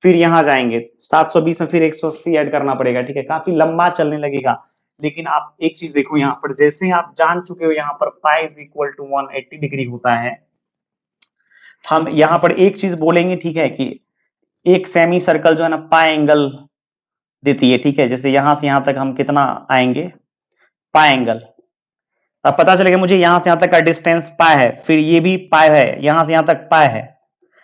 फिर यहाँ जाएंगे 720 में फिर 180 ऐड करना पड़ेगा, ठीक है। काफी लंबा चलने लगेगा, लेकिन आप एक चीज देखो यहाँ पर, जैसे आप जान चुके हो यहाँ पर pi is equal to 180 degree होता है। हम यहाँ पर एक चीज बोलेंगे, ठीक है, कि एक सेमी सर्कल जो है ना पाई एंगल देती है, ठीक है। जैसे यहां से यहां तक हम कितना आएंगे, पाई एंगल। अब पता चलेगा मुझे यहां से यहां तक का डिस्टेंस पाई है, फिर ये भी पाई है, यहां से यहां तक पाई है।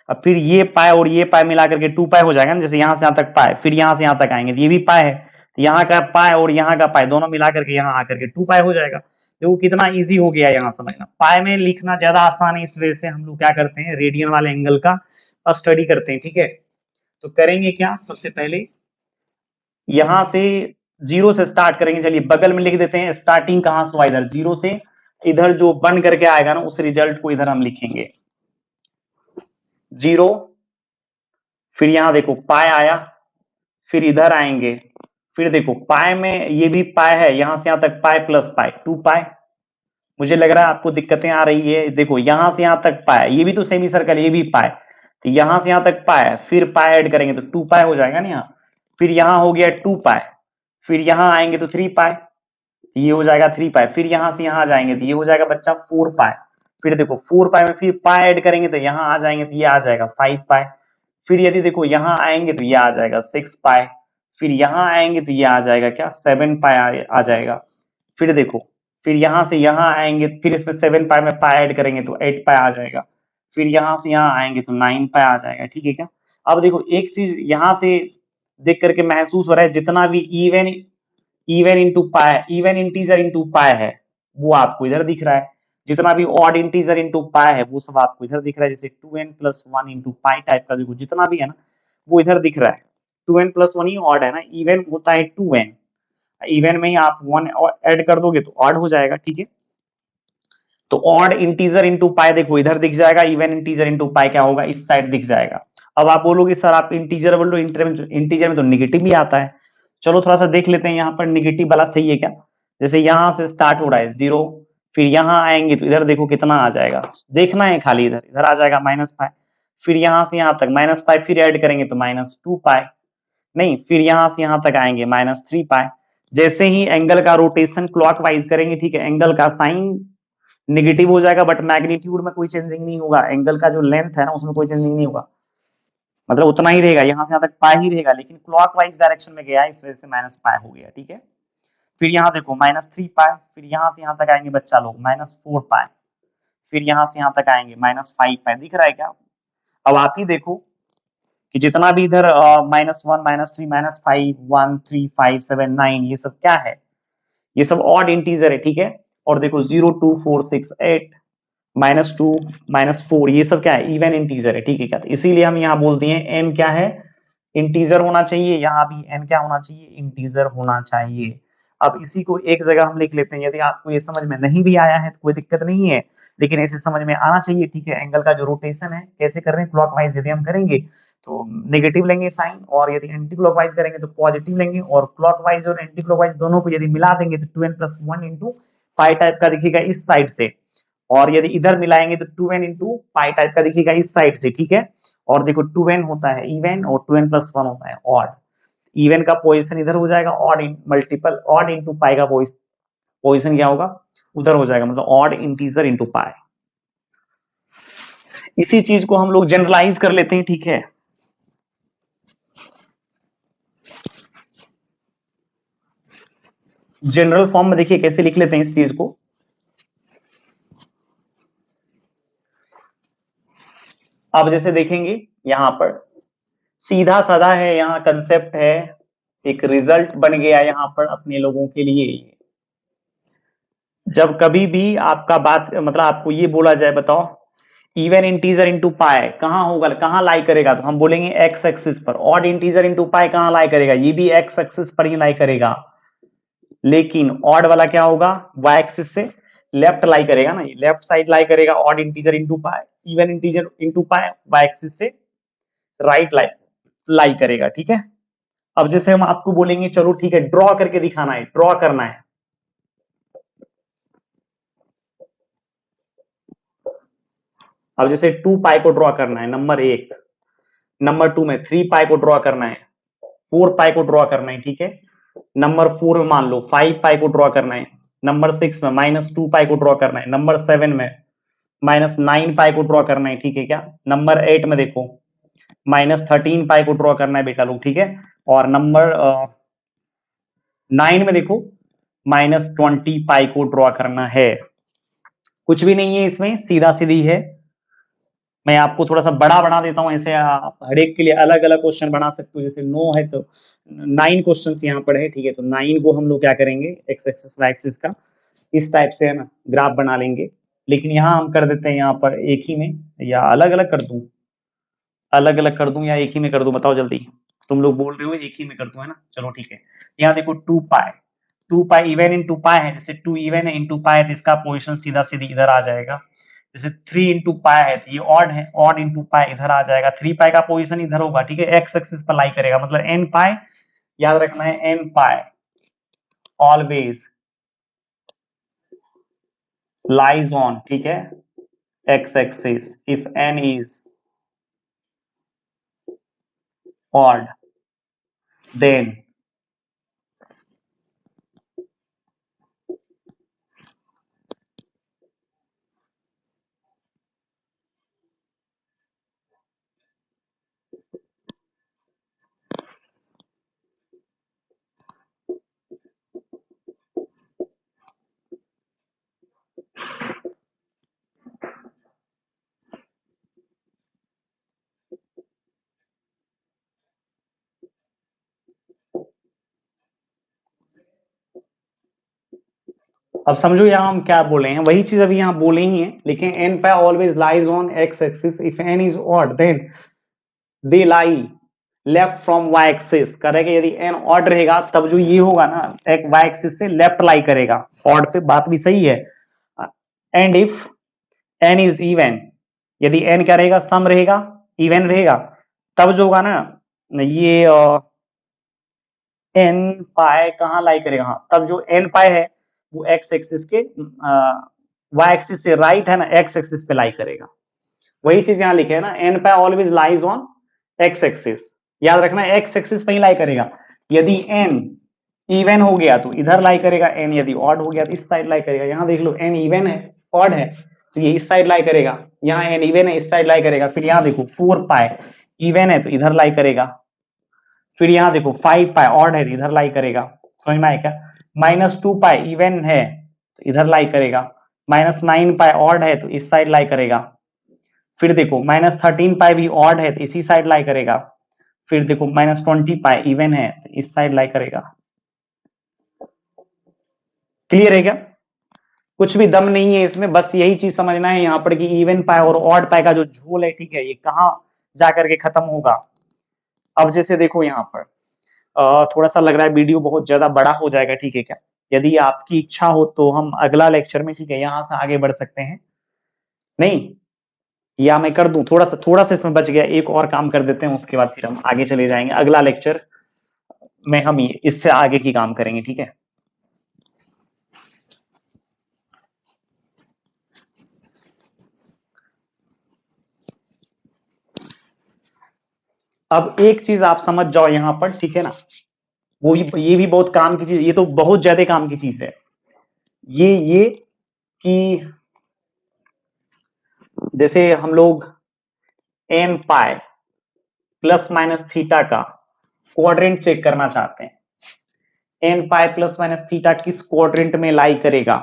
अब फिर ये पाई और ये पाई मिला करके 2 पाई हो जाएगा ना, जैसे यहां से यहां तक पाई, फिर यहां से यहां तक आएंगे तो ये भी पाई है, तो यहाँ का पाई और यहाँ का पाई दोनों मिला करके यहाँ आकर के 2 पाई हो जाएगा। देखो कितना इजी हो गया यहाँ समझना। पाई में लिखना ज्यादा आसान है, इस वजह से हम लोग क्या करते हैं, रेडियन वाले एंगल का स्टडी करते हैं, ठीक है। तो करेंगे क्या, सबसे पहले यहां से 0 से स्टार्ट करेंगे। चलिए बगल में लिख देते हैं, स्टार्टिंग कहां से हुआ, इधर 0 से, इधर जो बन करके आएगा ना उस रिजल्ट को इधर हम लिखेंगे 0। फिर यहां देखो पाई आया, फिर इधर आएंगे, फिर देखो पाई में ये भी पाई है, यहां से यहां तक पाई प्लस पाई 2 पाई। मुझे लग रहा है आपको दिक्कतें आ रही है। देखो यहां से यहां तक पाई, ये भी तो सेमी सर्कल, ये भी पाई, तो यहां से यहां तक पाई, फिर पाई ऐड करेंगे तो 2 पाई हो जाएगा ना यहाँ। फिर यहां हो गया 2 पाई, फिर यहां आएंगे तो 3 पाई, तो ये हो जाएगा 3 पाई। फिर यहां से यहां जाएंगे तो ये हो जाएगा बच्चा 4 पाई। फिर देखो 4 पाई में फिर पाई ऐड करेंगे तो यहां आ जाएंगे तो ये आ जाएगा 5 पाई। फिर यदि देखो यहां आएंगे तो ये आ जाएगा 6 पाई। फिर यहां आएंगे तो ये आ जाएगा क्या 7 पाई आ जाएगा। फिर देखो, फिर यहां से यहां आएंगे, फिर इसमें 7 पाई में पाई ऐड करेंगे तो 8 पाई आ जाएगा। फिर यहाँ से यहाँ आएंगे तो 9 पाई आ जाएगा, ठीक है क्या। अब देखो एक चीज यहाँ से देख करके महसूस हो रहा है, जितना भी even even into pi, even integer into पाई है वो आपको इधर दिख रहा है, जितना भी ऑड इंटीजर इंटू पाई है वो सब आपको इधर दिख रहा है, जैसे 2n+1 इंटू पाई टाइप का देखो जितना भी है ना वो इधर दिख रहा है। 2n+1 ही ऑड है ना, इवन होता है 2n, इवन में ही आप 1 ऐड कर दोगे तो ऑड हो जाएगा, ठीक है। तो ऑड इंटीजर इंटू पाई देखो इधर दिख जाएगा, इवन इंटीजर इंटू पाई क्या होगा, इस साइड दिख जाएगा। अब आप बोलोगे सर आप इंटीजर बोल रहे हो, इंटीजर में तो निगेटिव भी आता है। चलो थोड़ा सा देख लेते हैं यहाँ पर निगेटिव वाला सही है क्या। जैसे यहां से स्टार्ट हो रहा है 0, फिर यहाँ आएंगे तो इधर देखो कितना आ जाएगा, देखना है खाली, इधर इधर आ जाएगा -पाई, फिर यहाँ से यहाँ तक -पाई, फिर ऐड करेंगे तो -2 पाई, नहीं फिर यहाँ से यहाँ तक आएंगे -3 पाई। जैसे ही एंगल का रोटेशन क्लॉकवाइज करेंगे, ठीक है, एंगल का साइन निगेटिव हो जाएगा, बट मैग्नीट्यूड में कोई चेंजिंग नहीं होगा, एंगल का जो लेंथ है ना उसमें कोई चेंजिंग नहीं होगा, मतलब उतना ही रहेगा, यहाँ से यहाँ तक पाई ही रहेगा, लेकिन क्लॉकवाइज डायरेक्शन में गया इस वजह से -पाई हो गया, ठीक है। फिर यहाँ देखो -3 पाई, फिर यहाँ से यहाँ तक आएंगे बच्चा लोग -4 पाई, फिर यहाँ से यहाँ तक आएंगे -5 पाई, दिख रहा है क्या। अब आप ही देखो कि जितना भी इधर -1 -3 -5 1 3 5 7 9 ये सब क्या है, ये सब ऑड इंटीजर है, ठीक है। और देखो 0 2 4 6 8 -2 -4 ये सब क्या है, इवन इंटीजर है, ठीक है क्या। तो इसीलिए हम यहाँ बोलते हैं एन क्या है, इंटीजर होना चाहिए, यहाँ भी एन क्या होना चाहिए, इंटीजर होना चाहिए। अब इसी को एक जगह हम लिख लेते हैं, यदि आपको ये समझ में नहीं भी आया है तो कोई दिक्कत नहीं है, लेकिन ऐसे समझ में आना चाहिए, ठीक है। एंगल का जो रोटेशन है कैसे कर रहे हैं, क्लॉकवाइज यदि हम करेंगे तो नेगेटिव लेंगे साइन, और यदि एंटी क्लॉकवाइज करेंगे तो पॉजिटिव लेंगे, और क्लॉकवाइज और एंटी क्लॉकवाइज दोनों को यदि मिला देंगे तो 2n+1 इंटू पाई टाइप का दिखेगा इस साइड से, और यदि इधर मिलाएंगे तो 2n इंटू पाई टाइप का दिखेगा इस साइड से, ठीक है। और देखो 2n होता है इवन और 2n+1 होता है ऑड, इवन का पोजीशन इधर हो जाएगा, odd multiple odd into pi का पोजीशन क्या होगा, उधर हो जाएगा, मतलब ऑड इंटीजर इंटू पाई। इसी चीज को हम लोग जनरलाइज कर लेते हैं, ठीक है। जनरल फॉर्म में देखिए कैसे लिख लेते हैं इस चीज को। अब जैसे देखेंगे यहां पर सीधा साधा है, यहाँ कंसेप्ट है, एक रिजल्ट बन गया यहाँ पर अपने लोगों के लिए। जब कभी भी आपका बात मतलब आपको ये बोला जाए बताओ इवन इंटीजर इंटू पाई कहां होगा, कहां लाई करेगा, तो हम बोलेंगे एक्स एक्सिस पर। ऑड इंटीजर इंटू पाई कहां लाई करेगा, ये भी एक्स एक्सिस पर ही लाई करेगा, लेकिन ऑड वाला क्या होगा, वाई एक्सिस से लेफ्ट लाई करेगा ना, लेफ्ट साइड लाई करेगा odd integer into pi, even integer into pi Y axis से राइट लाई लाई करेगा, ठीक है। अब जैसे हम आपको बोलेंगे चलो ठीक है ड्रॉ करके दिखाना है, ड्रॉ करना है। अब जैसे 2 पाई को ड्रॉ करना है नंबर 1, नंबर 2 में 3 पाई को ड्रॉ करना है, 4 पाई को ड्रॉ करना है, ठीक है। नंबर 4 में मान लो 5 पाई को ड्रॉ करना है, नंबर 6 में -2 पाई को ड्रॉ करना है, नंबर 7 में -9 पाई को ड्रॉ करना है, ठीक है क्या। नंबर 8 में देखो -13 पाई को ड्रॉ करना है बेटा लोग, ठीक है। और नंबर 9 में देखो -20 पाई को ड्रॉ करना है। कुछ भी नहीं है इसमें, सीधा सीधी है। मैं आपको थोड़ा सा बड़ा बना देता हूं, ऐसे आप हर एक के लिए अलग अलग क्वेश्चन बना सकते हो, जैसे 9 है तो 9 क्वेश्चन यहाँ पर है, ठीक है। तो 9 को हम लोग क्या करेंगे, एक्स एक्सिस वाई एक्सिस का इस टाइप से है ना ग्राफ बना लेंगे, लेकिन यहाँ हम कर देते हैं यहाँ पर एक ही में, या अलग अलग कर दूं, अलग अलग कर दूं या एक ही में कर दूं, बताओ जल्दी। तुम लोग बोल रहे हो एक ही में कर दूं, है ना, चलो ठीक है। यहाँ देखो 2 पाई, 2 पाई इवन इन 2 पाई है, जैसे 2 इवन है इन 2 पाई है तो इसका पोजिशन सीधा सीधी इधर आ जाएगा। जैसे 3 × पाई है तो ये ऑड है, ऑड इंटू पाई इधर आ जाएगा, 3 पाई का पोजिशन इधर होगा, ठीक है, एक्स एक्सिस पर लाई करेगा, मतलब n पाई, याद रखना है n pi always lies on, ठीक है, X axis if n is odd then अब समझो यहाँ हम क्या बोले हैं, वही चीज अभी यहाँ बोले ही है, लेकिन n pi always lies on X axis if n is odd then they lie left from Y axis. करेगा यदि एन ऑड रहेगा तब जो ये होगा ना, एक वाई एक्सिस से लेफ्ट लाई करेगा। ऑड पे बात भी सही है। And if n is even, यदि एन क्या रहेगा, सम रहेगा, इवन रहेगा, तब जो होगा ना ये एन पाई कहाँ लाई करेगा, हाँ तब जो एन पाई है वो एक्स एक्सिस के वाई एक्सिस से राइट है ना, एक्स एक्सिस पे लाई करेगा। वही चीज यहां लिखे है ना, n pi always lies on X axis. याद रखना एक्स एक्सिस पे ही लाई करेगा। यदि एन इवन हो गया तो इधर लाई करेगा, एन यदि ऑड हो गया तो इस साइड लाई करेगा। यहां देख लो एन इवन है, ऑड है, तो ये इस साइड लाई करेगा। यहाँ एन इवन है, इस साइड लाई करेगा। फिर यहाँ देखो 4 पाई इवन है तो इधर लाई करेगा। फिर यहाँ देखो 5 पाई ऑड है तो इधर लाई करेगा। समझ में आया क्या? -2 पाई इवन है तो इधर लाई करेगा। -9 पाई ऑड है तो इस साइड लाई करेगा। फिर देखो -13 पाई भी ऑड है तो इसी साइड लाई करेगा। फिर देखो -20 पाई इवन है तो इस साइड लाई करेगा। क्लियर है क्या? कुछ भी दम नहीं है इसमें, बस यही चीज समझना है यहाँ पर कि इवन पाई और ऑड पाई का जो झोल है, ठीक है, ये कहाँ जाकर के खत्म होगा। अब जैसे देखो यहाँ पर थोड़ा सा लग रहा है वीडियो बहुत ज्यादा बड़ा हो जाएगा, ठीक है क्या? यदि आपकी इच्छा हो तो हम अगला लेक्चर में, ठीक है, यहां से आगे बढ़ सकते हैं। नहीं, या मैं कर दूं, थोड़ा सा इसमें बच गया, एक और काम कर देते हैं, उसके बाद फिर हम आगे चले जाएंगे। अगला लेक्चर में हम इससे आगे की काम करेंगे, ठीक है। अब एक चीज आप समझ जाओ यहां पर, ठीक है ना, ये भी बहुत काम की चीज, ये तो बहुत ज्यादा काम की चीज है। ये कि जैसे हम लोग n pi plus minus theta का क्वाड्रेंट चेक करना चाहते हैं। N pi plus minus theta किस क्वाड्रेंट में लाई करेगा,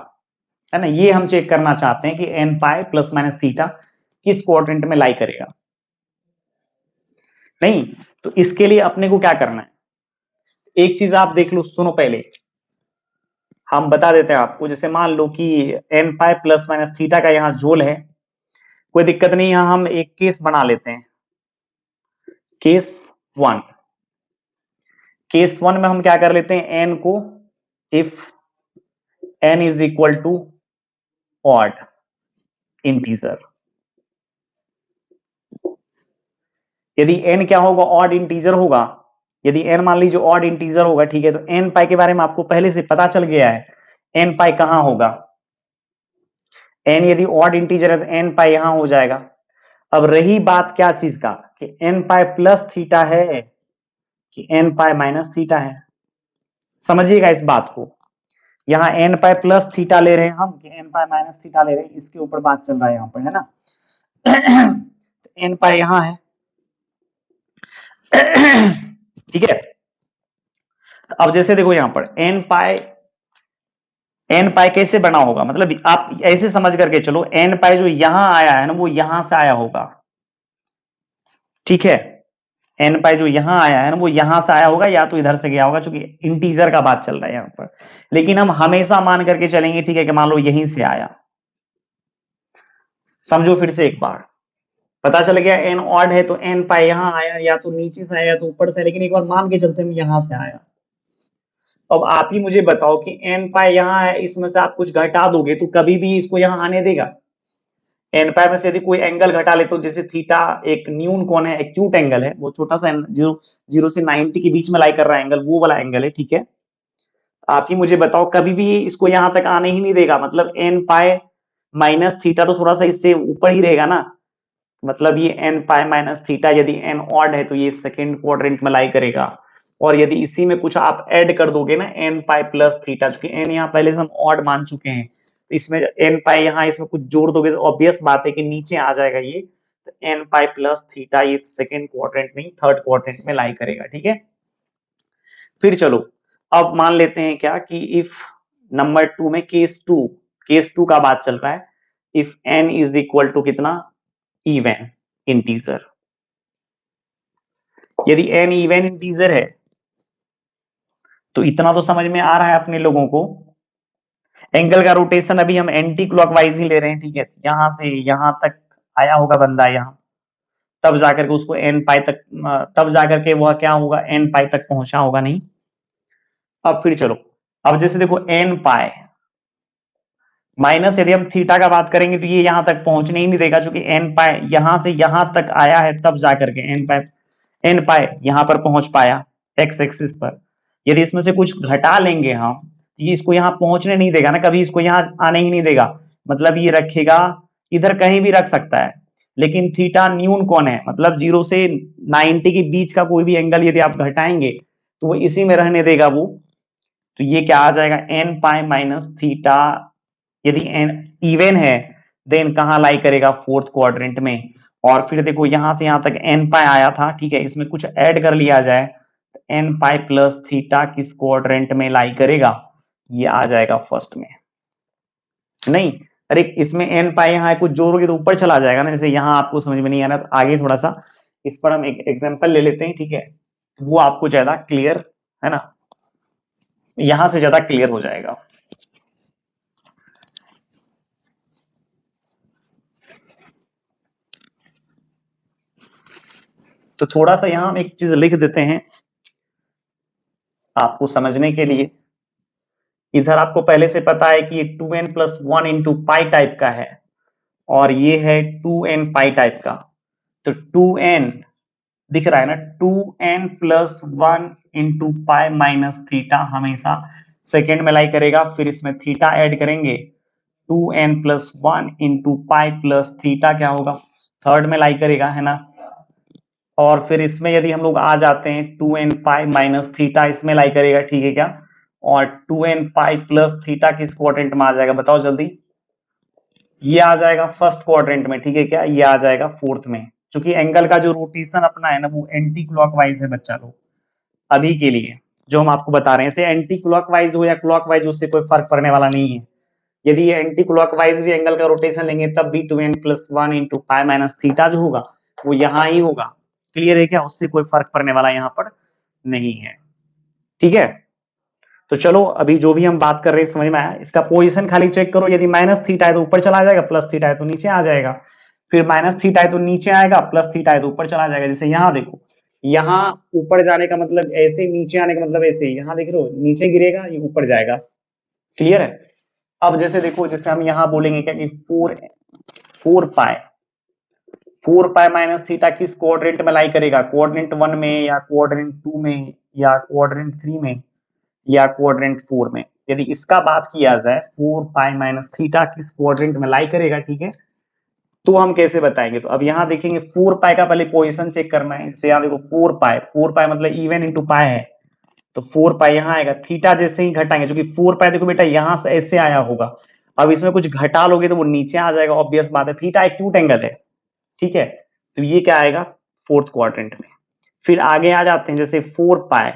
है ना, ये हम चेक करना चाहते हैं कि n pi plus minus theta किस क्वाड्रेंट में लाई करेगा। नहीं, तो इसके लिए अपने को क्या करना है, एक चीज आप देख लो, सुनो पहले हम बता देते हैं आपको। जैसे मान लो कि n pi plus minus theta का यहाँ जोल है, कोई दिक्कत नहीं, यहां हम एक केस बना लेते हैं। केस वन, केस वन में हम क्या कर लेते हैं, एन को if n is equal to odd integer, यदि एन क्या होगा, ऑड इंटीजर होगा। यदि एन मान लीजिए ऑड इंटीजर होगा, ठीक है, तो एन पाई के बारे में आपको पहले से पता चल गया है, एन पाई कहां होगा। एन यदि ऑड इंटीजर है तो एन पाई यहां हो जाएगा। अब रही बात क्या चीज का, कि एन पाई प्लस थीटा है कि एन पाई माइनस थीटा है। समझिएगा इस बात को, यहाँ एन पाई प्लस थीटा ले रहे हैं हम कि एन पाई माइनस थीटा ले रहे हैं, इसके ऊपर बात चल रहा है यहाँ पर, है ना। एन पाई यहां है, ठीक है। अब जैसे देखो यहां पर एन पाई कैसे बना होगा, मतलब आप ऐसे समझ करके चलो, एन पाई जो यहां आया है ना वो यहां से आया होगा, ठीक है। एन पाई जो यहां आया है ना वो यहां से आया होगा, या तो इधर से गया होगा, क्योंकि इंटीजर का बात चल रहा है यहां पर। लेकिन हम हमेशा मान करके चलेंगे, ठीक है, कि मान लो यहीं से आया। समझो फिर से एक बार, पता चल गया एन ऑड है तो एन पाई यहां आया, या तो नीचे से आया या तो ऊपर से, लेकिन एक बार मान के चलते हैं यहां से आया। अब आप ही मुझे बताओ कि एन पाई यहाँ है, इसमें से आप कुछ घटा दोगे तो कभी भी इसको यहाँ आने देगा। एन पाई में से यदि कोई एंगल घटा ले, तो जैसे थीटा एक न्यून कोण है, एक्यूट एंगल है, वो छोटा सा 0 से 90 के बीच में लाई कर रहा है एंगल, वो वाला एंगल है, ठीक है। आप ही मुझे बताओ, कभी भी इसको यहां तक आने ही नहीं देगा। मतलब एन पाई माइनस थीटा तो थोड़ा सा इससे ऊपर ही रहेगा ना। मतलब ये एन पाई माइनस थीटा यदि एन ऑड है तो ये सेकेंड क्वाड्रेंट में लाई करेगा। और यदि इसी में कुछ आप ऐड कर दोगे ना, एन पाई प्लस थीटा, क्योंकि एन यहाँ पहले से हम ऑड मान चुके हैं, तो इसमें एन पाई यहाँ इसमें कुछ जोड़ दोगे तो ऑब्वियस बात है कि नीचे आ जाएगा ये। तो एन पाई प्लस थीटा ये सेकेंड क्वाड्रेंट नहीं, थर्ड क्वाड्रेंट में लाई करेगा, ठीक है। फिर चलो, अब मान लेते हैं क्या कि इफ नंबर टू में केस टू का बात चल रहा है, if n is equal to कितना, इवन इंटीजर। यदि एन इवन इंटीजर है तो इतना तो समझ में आ रहा है अपने लोगों को, एंगल का रोटेशन अभी हम एंटी क्लॉकवाइज ही ले रहे हैं, ठीक है। यहां से यहां तक आया होगा बंदा यहाँ, तब जाकर के उसको एन पाई तक, तब जाकर के वह क्या होगा, एन पाई तक पहुंचा होगा नहीं। अब फिर चलो, अब जैसे देखो एन पाई माइनस, यदि हम थीटा का बात करेंगे तो ये यहां तक पहुंचने ही नहीं देगा, क्योंकि एन पाई यहां से यहां तक आया है, तब जाकर के एन पाई यहां पर पहुंच पाया एक्स एक्सिस पर। यदि इसमें से कुछ घटा लेंगे हम, ये इसको यहां पहुंचने नहीं देगा ना, कभी इसको यहां आने ही नहीं देगा, मतलब ये रखेगा, इधर कहीं भी रख सकता है। लेकिन थीटा न्यून कौन है, मतलब 0 से 90 के बीच का कोई भी एंगल यदि आप घटाएंगे तो वो इसी में रहने देगा वो। तो ये क्या आ जाएगा, एन पाई माइनस थीटा। यदि एन इवन है देन कहां लाई करेगा, फोर्थ क्वाड्रेंट में। और फिर देखो यहां से यहां तक एन पाई आया था, ठीक है, इसमें कुछ ऐड कर लिया जाए तो एन पाई प्लस थीटा किस क्वाड्रेंट में लाई करेगा, ये आ जाएगा फर्स्ट में। नहीं, अरे इसमें एन पाई यहाँ है, कुछ जोड़ोगे तो ऊपर चला जाएगा ना, जैसे यहाँ आपको समझ में नहीं आ रहा तो आगे थोड़ा सा इस पर हम एक एग्जांपल ले लेते हैं, ठीक है, वो आपको ज्यादा क्लियर है ना, यहां से ज्यादा क्लियर हो जाएगा। तो थोड़ा सा यहां हम एक चीज लिख देते हैं आपको समझने के लिए। इधर आपको पहले से पता है कि ये 2n plus one into pi type का है, और ये है 2n पाई टाइप का। तो 2n दिख रहा है ना, 2n plus one into pi minus theta हमेशा सेकेंड में लाई करेगा, फिर इसमें थीटा ऐड करेंगे, 2n plus one into pi plus theta क्या होगा, थर्ड में लाई करेगा, है ना। और फिर इसमें यदि हम लोग आ जाते हैं 2n पाई माइनस थीटा इसमें लाई करेगा, ठीक है क्या, और 2n पाई प्लस थीटा किस क्वाड्रेंट में आ जाएगा बताओ जल्दी, ये आ जाएगा फर्स्ट क्वाड्रेंट में, ठीक है क्या, ये आ जाएगा फोर्थ में। क्योंकि एंगल का जो रोटेशन अपना है ना वो एंटी क्लॉकवाइज है बच्चा लोग, अभी के लिए जो हम आपको बता रहे हैं, इसे एंटी क्लॉकवाइज हो या क्लॉकवाइज उससे कोई फर्क पड़ने वाला नहीं है। यदि ये एंटी क्लॉकवाइज भी एंगल का रोटेशन लेंगे तब भी 2n plus one into pi minus theta जो होगा वो यहाँ ही होगा। क्लियर है क्या, उससे कोई फर्क पड़ने वाला यहाँ पर नहीं है, ठीक है। तो चलो अभी जो भी हम बात कर रहे हैं समझ में आया, इसका पोजीशन खाली चेक करो, यदि माइनस थीटा है तो ऊपर चला जाएगा, प्लस थीटा है तो नीचे आ जाएगा, फिर माइनस थीटा है तो नीचे आएगा, प्लस थीटा है तो ऊपर चला जाएगा। जैसे यहाँ देखो, यहाँ ऊपर जाने का मतलब ऐसे, नीचे आने का मतलब ऐसे, यहाँ देख रहे हो नीचे गिरेगा ये ऊपर जाएगा। क्लियर है। अब जैसे देखो, जैसे हम यहाँ बोलेंगे क्या कि four pi, four pi minus theta किस क्वाड्रेंट में लाई करेगा, क्वाड्रेंट वन में या क्वाड्रेंट टू में या क्वाड्रेंट थ्री में या क्वाड्रेंट फोर में। यदि इसका बात किया जाए फोर पाई माइनस थीटा किस क्वाड्रेंट में लाई करेगा, ठीक है, तो हम कैसे बताएंगे, तो अब यहाँ देखेंगे फोर पाई का पहले पोजीशन चेक करना है। जैसे यहाँ देखो फोर पाई मतलब इवन इंटू पाई है, तो फोर पाई यहाँ आएगा, थीटा जैसे ही घटाएंगे, क्योंकि फोर पाई देखो बेटा यहां से ऐसे आया होगा, अब इसमें कुछ घटा लोगे तो वो नीचे आ जाएगा, ऑब्वियस बात है, थीटा एक्यूट एंगल है, ठीक है। तो ये क्या आएगा फोर्थ क्वाड्रेंट में। फिर आगे आ जाते हैं, जैसे फोर पाई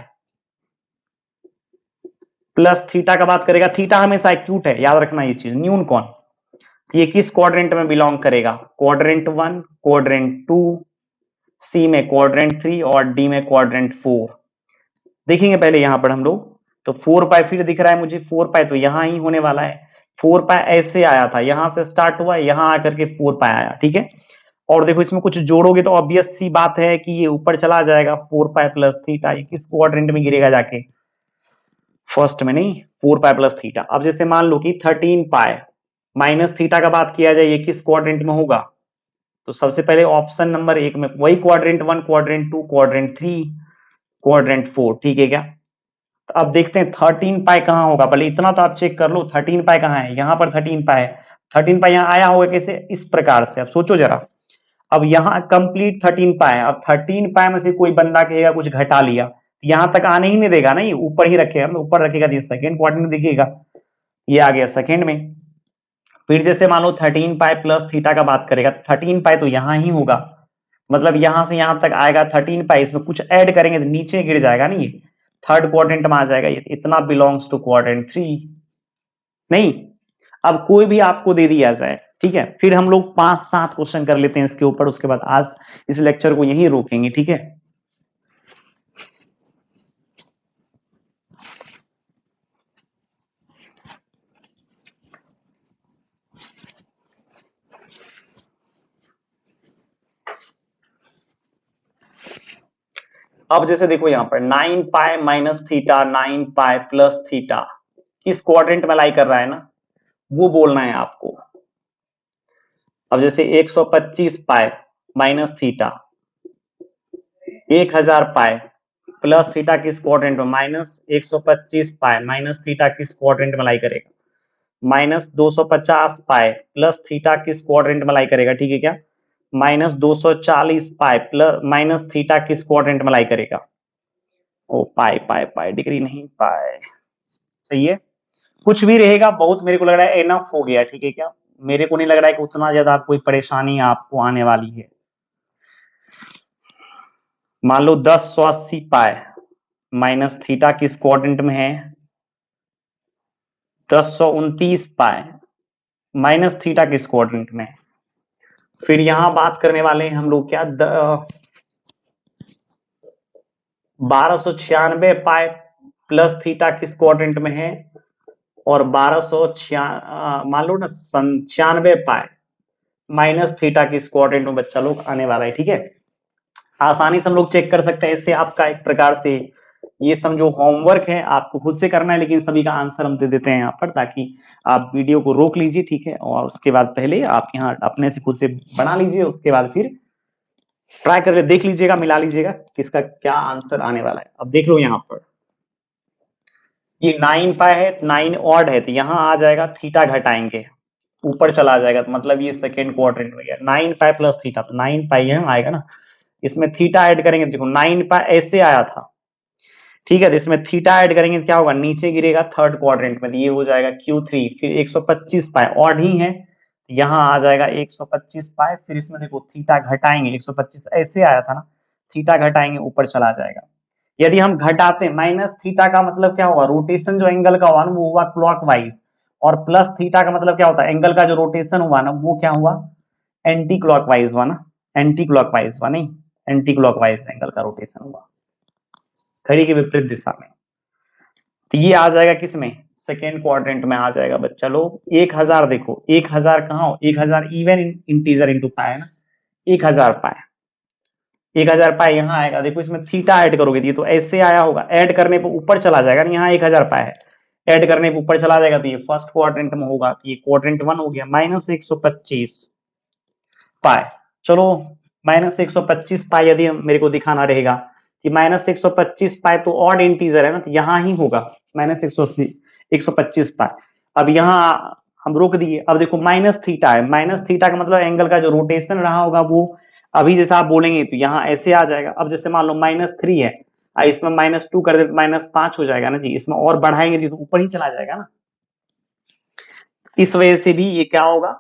प्लस थीटा का बात करेगा, थीटा हमेशा एक्यूट है, याद रखना ये चीज, न्यून कौन, तो ये किस क्वाड्रेंट में बिलोंग करेगा, क्वाड्रेंट वन, क्वाड्रेंट टू, सी में क्वाड्रेंट थ्री और डी में क्वाड्रेंट फोर। देखेंगे पहले यहां पर हम लोग, तो फोर पाई फिर दिख रहा है मुझे, फोर पाई तो यहां ही होने वाला है, फोर पाई ऐसे आया था, यहां से स्टार्ट हुआ, यहां आकर के फोर पाई आया, ठीक है। और देखो इसमें कुछ जोड़ोगे तो ऑब्वियस सी बात है कि ये ऊपर चला जाएगा, फोर पाई प्लस थीटा, ये किस क्वाड्रेंट में गिरेगा जाके, फर्स्ट में नहीं, फोर पाई प्लस थीटा। अब जैसे मान लो कि 13 पाई माइनस थीटा का बात किया जाए, ये किस क्वाड्रेंट में होगा, तो सबसे पहले ऑप्शन नंबर एक में वही quadrant one, quadrant to, quadrant three, quadrant four, ठीक है क्या। तो अब देखते हैं 13 पाई कहां होगा, पहले इतना तो आप चेक कर लो 13 पाई कहां है, यहां पर 13 पाई है, 13 पाई यहां आया होगा कैसे, इस प्रकार से। अब सोचो जरा, अब यहाँ कंप्लीट 13 पाए, अब 13 पाए में से कोई बंदा कहेगा कुछ घटा लिया, यहां तक आने ही नहीं देगा ना, ये ऊपर ही रखेगा, मतलब ऊपर रखेगा, सेकंड क्वाड्रेंट में दिखेगा, ये आ गया सेकंड में। फिर जैसे मान लो 13 पाई प्लस थीटा का बात करेगा, 13 पाई तो यहां ही होगा, मतलब यहां से यहां तक आएगा 13 पाई, इसमें कुछ ऐड करेंगे तो नीचे गिर जाएगा ना, ये थर्ड क्वाड्रेंट में आ जाएगा, ये इतना बिलोंग्स टू क्वाड्रेंट थ्री। नहीं, अब कोई भी आपको दे दिया जाए, ठीक है, फिर हम लोग 5-7 क्वेश्चन कर लेते हैं इसके ऊपर, उसके बाद आज इस लेक्चर को यहीं रोकेंगे, ठीक है। अब जैसे देखो यहाँ पर 9 pi minus theta 9 pi plus theta किस क्वाड्रेंट में लाई कर रहा है ना, वो बोलना है आपको। अब जैसे 125 pi minus theta 1000 pi plus theta किस क्वाड्रेंट में, माइनस 125 पाई माइनस थीटा किस क्वाड्रेंट में लाई करेगा, माइनस 250 पाई प्लस थीटा किस क्वाड्रेंट में लाई करेगा, ठीक है क्या, माइनस 240 पाई प्लस माइनस थीटा किस क्वाड्रेंट में लाई करेगा, ओ पाई पाई पाई डिग्री नहीं पाई, सही है। कुछ भी रहेगा बहुत मेरे को लग रहा है एनफ हो गया, ठीक है क्या, मेरे को नहीं लग रहा है कि उतना ज्यादा कोई परेशानी आपको आने वाली है। मान लो 1080 पाई माइनस थीटा किस क्वाड्रेंट में है, 1029 पाई माइनस थीटा किस क्वाड्रेंट में है। फिर यहां बात करने वाले हैं हम लोग क्या, 1296 पाई प्लस थीटा किस क्वाड्रेंट में है, और 1200 मान लो ना 96 पाई माइनस थीटा किस क्वाड्रेंट में बच्चा लोग आने वाला है, ठीक है। आसानी से हम लोग चेक कर सकते हैं, इससे आपका एक प्रकार से ये समझो होमवर्क है, आपको खुद से करना है, लेकिन सभी का आंसर हम दे देते हैं यहाँ पर, ताकि आप वीडियो को रोक लीजिए, ठीक है, और उसके बाद पहले आप यहाँ अपने से खुद से बना लीजिए, उसके बाद फिर ट्राई करके देख लीजिएगा, मिला लीजिएगा किसका क्या आंसर आने वाला है। अब देख लो यहाँ पर ये 9 पाई है, 9 ऑड है, तो यहाँ आ जाएगा थीटा घटाएंगे ऊपर चला जाएगा, तो मतलब ये सेकेंड क्वाड्रेंट में गया 9 पाई प्लस थीटा, तो 9 पाई यहाँ आएगा ना, इसमें थीटा ऐड करेंगे, देखो 9 पाई ऐसे आया था, ठीक है, तो इसमें थीटा ऐड करेंगे तो क्या होगा, नीचे गिरेगा थर्ड क्वाड्रेंट में, तो ये हो जाएगा Q3, फिर 125 पाई ऑड ही है, यहाँ आ जाएगा 125 पाई, फिर इसमें देखो थीटा घटाएंगे, 125 ऐसे आया था ना, थीटा घटाएंगे ऊपर चला जाएगा। यदि हम घटाते माइनस थीटा का मतलब क्या होगा, रोटेशन जो एंगल का हुआ ना वो हुआ क्लॉकवाइज, और प्लस थीटा का मतलब क्या होता है, एंगल का जो रोटेशन हुआ ना वो क्या हुआ, एंटी क्लॉकवाइज हुआ ना, एंटी क्लॉकवाइज हुआ, नहीं एंटी क्लॉकवाइज एंगल का रोटेशन हुआ, घड़ी के विपरीत दिशा में। तो ये आ जाएगा किसमें, सेकेंड क्वाड्रेंट में आ जाएगा बच्चा लोग। 1000 देखो 1000 कहाँ हो, 1000 इवन इंटीजर इंटू पाई है ना, 1000 पाई, 1000 पाई यहाँ आएगा, देखो इसमें थीटा ऐड करोगे तो ये तो ऐसे आया होगा, ऐड करने पर ऊपर चला जाएगा ना, यहाँ 1000 पाई है, ऐड करने पर ऊपर चला जाएगा, तो ये फर्स्ट क्वाड्रेंट में होगा, तो ये क्वाड्रेंट 1 हो गया, माइनस 125 पाई। चलो माइनस 125 पाई यदि मेरे को दिखाना रहेगा कि माइनस 125 पाई तो ऑड इंटीजर है ना, तो यहाँ ही होगा माइनस 180 125 पाई। अब यहाँ हम रोक दिए, अब देखो माइनस थीटा है, माइनस थीटा का मतलब एंगल का जो रोटेशन रहा होगा वो अभी जैसा आप बोलेंगे तो यहाँ ऐसे आ जाएगा। अब जैसे मान लो -3 है, इसमें -2 कर दे तो -5 हो जाएगा ना जी, इसमें और बढ़ाएंगे तो ऊपर ही चला जाएगा ना, इस वजह से भी ये क्या होगा,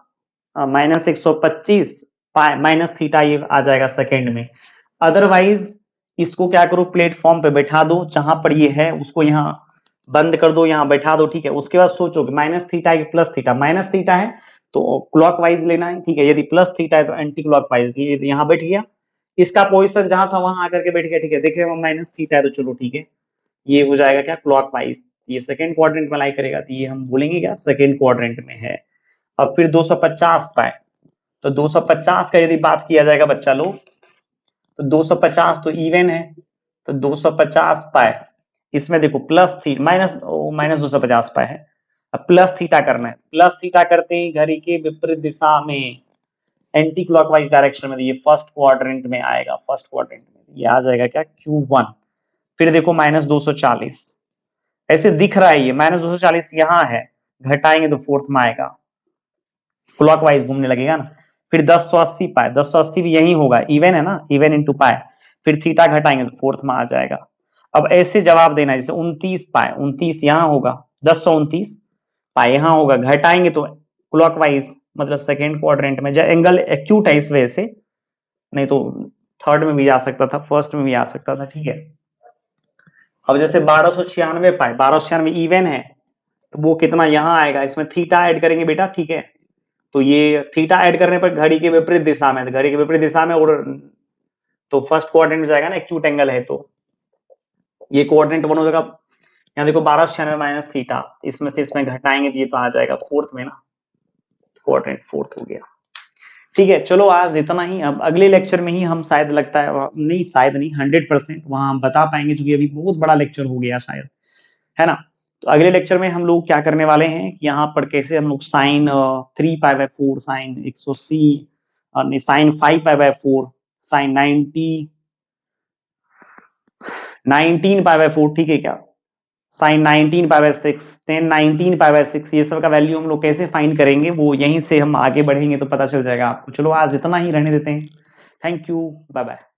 माइनस 125 माइनस थीटा ये आ जाएगा सेकेंड में। अदरवाइज इसको क्या करो, प्लेटफॉर्म पे बैठा दो, जहां पर ये है उसको यहाँ बंद कर दो, यहाँ बैठा दो, ठीक है। उसके बाद सोचो कि माइनस थीटा है कि प्लस थीटा, माइनस थीटा है तो क्लॉकवाइज लेना है, ठीक है, यदि प्लस थीटा है तो एंटी क्लॉकवाइज, ये तो यहाँ बैठ गया, इसका पोजिशन जहां था वहां आकर के बैठ गया, ठीक है। देख रहे हो माइनस थीटा है तो चलो ठीक है, ये हो जाएगा क्या क्लॉकवाइज, ये सेकेंड क्वाड्रेंट में लाई करेगा, तो ये हम बोलेंगे क्या सेकेंड क्वाड्रेंट में है। अब फिर 250 पाए, तो 250 का यदि बात किया जाएगा बच्चा लोग, तो 250 तो इवन है, तो 250 पाए, इसमें देखो प्लस थी माइनस माइनस 250 पाए है, अब प्लस थीटा करना है, प्लस थीटा करते ही घड़ी के विपरीत दिशा में एंटी क्लॉकवाइज डायरेक्शन में, ये फर्स्ट क्वाड्रेंट में आएगा, फर्स्ट क्वाड्रेंट में ये आ जाएगा क्या Q1। फिर देखो -240 ऐसे दिख रहा है, ये -240 यहाँ है, घटाएंगे तो फोर्थ में आएगा, क्लॉकवाइज घूमने लगेगा ना। फिर 1080 पाए, 1080 भी यही होगा, इवन है ना, इवन इंटू पाए, फिर थीटा घटाएंगे तो फोर्थ में आ जाएगा। अब ऐसे जवाब देना है, जैसे 29 पाए, 29 यहाँ होगा, 1029 पाए यहाँ होगा, घटाएंगे तो क्लॉकवाइज मतलब सेकेंड क्वाड्रेंट में, जब एंगल एक्यूट है इस वजह से, नहीं तो थर्ड में भी आ सकता था, फर्स्ट में भी आ सकता था, ठीक है। अब जैसे 1296 पाए, 1296 इवन है तो वो कितना यहाँ आएगा, इसमें थीटा ऐड करेंगे बेटा, ठीक है, तो ये थीटा ऐड करने पर घड़ी के विपरीत दिशा में, तो घड़ी के विपरीत दिशा में, और तो फर्स्ट क्वाड्रेंट में जाएगा ना, एक्यूट एंगल है तो ये क्वाड्रेंट 1 हो जाएगा। यहाँ देखो 1296 माइनस थीटा, इसमें से इसमें घटाएंगे तो ये तो आ जाएगा फोर्थ में ना, क्वाड्रेंट फोर्थ हो गया, ठीक है, चलो आज इतना ही। अब अगले लेक्चर में ही हम शायद लगता है नहीं, शायद नहीं 100% वहां हम बता पाएंगे, क्योंकि अभी बहुत बड़ा लेक्चर हो गया शायद, है ना। तो अगले लेक्चर में हम लोग क्या करने वाले हैं कि यहाँ पर कैसे हम लोग साइन 3π/4, साइन 180, साइन 5π/4, साइन 19π/4, ठीक है क्या, साइन 19π/6, टेन 19π/6, ये सब का वैल्यू हम लोग कैसे फाइंड करेंगे, वो यहीं से हम आगे बढ़ेंगे तो पता चल जाएगा आपको। चलो आज इतना ही रहने देते हैं। Thank you, bye bye.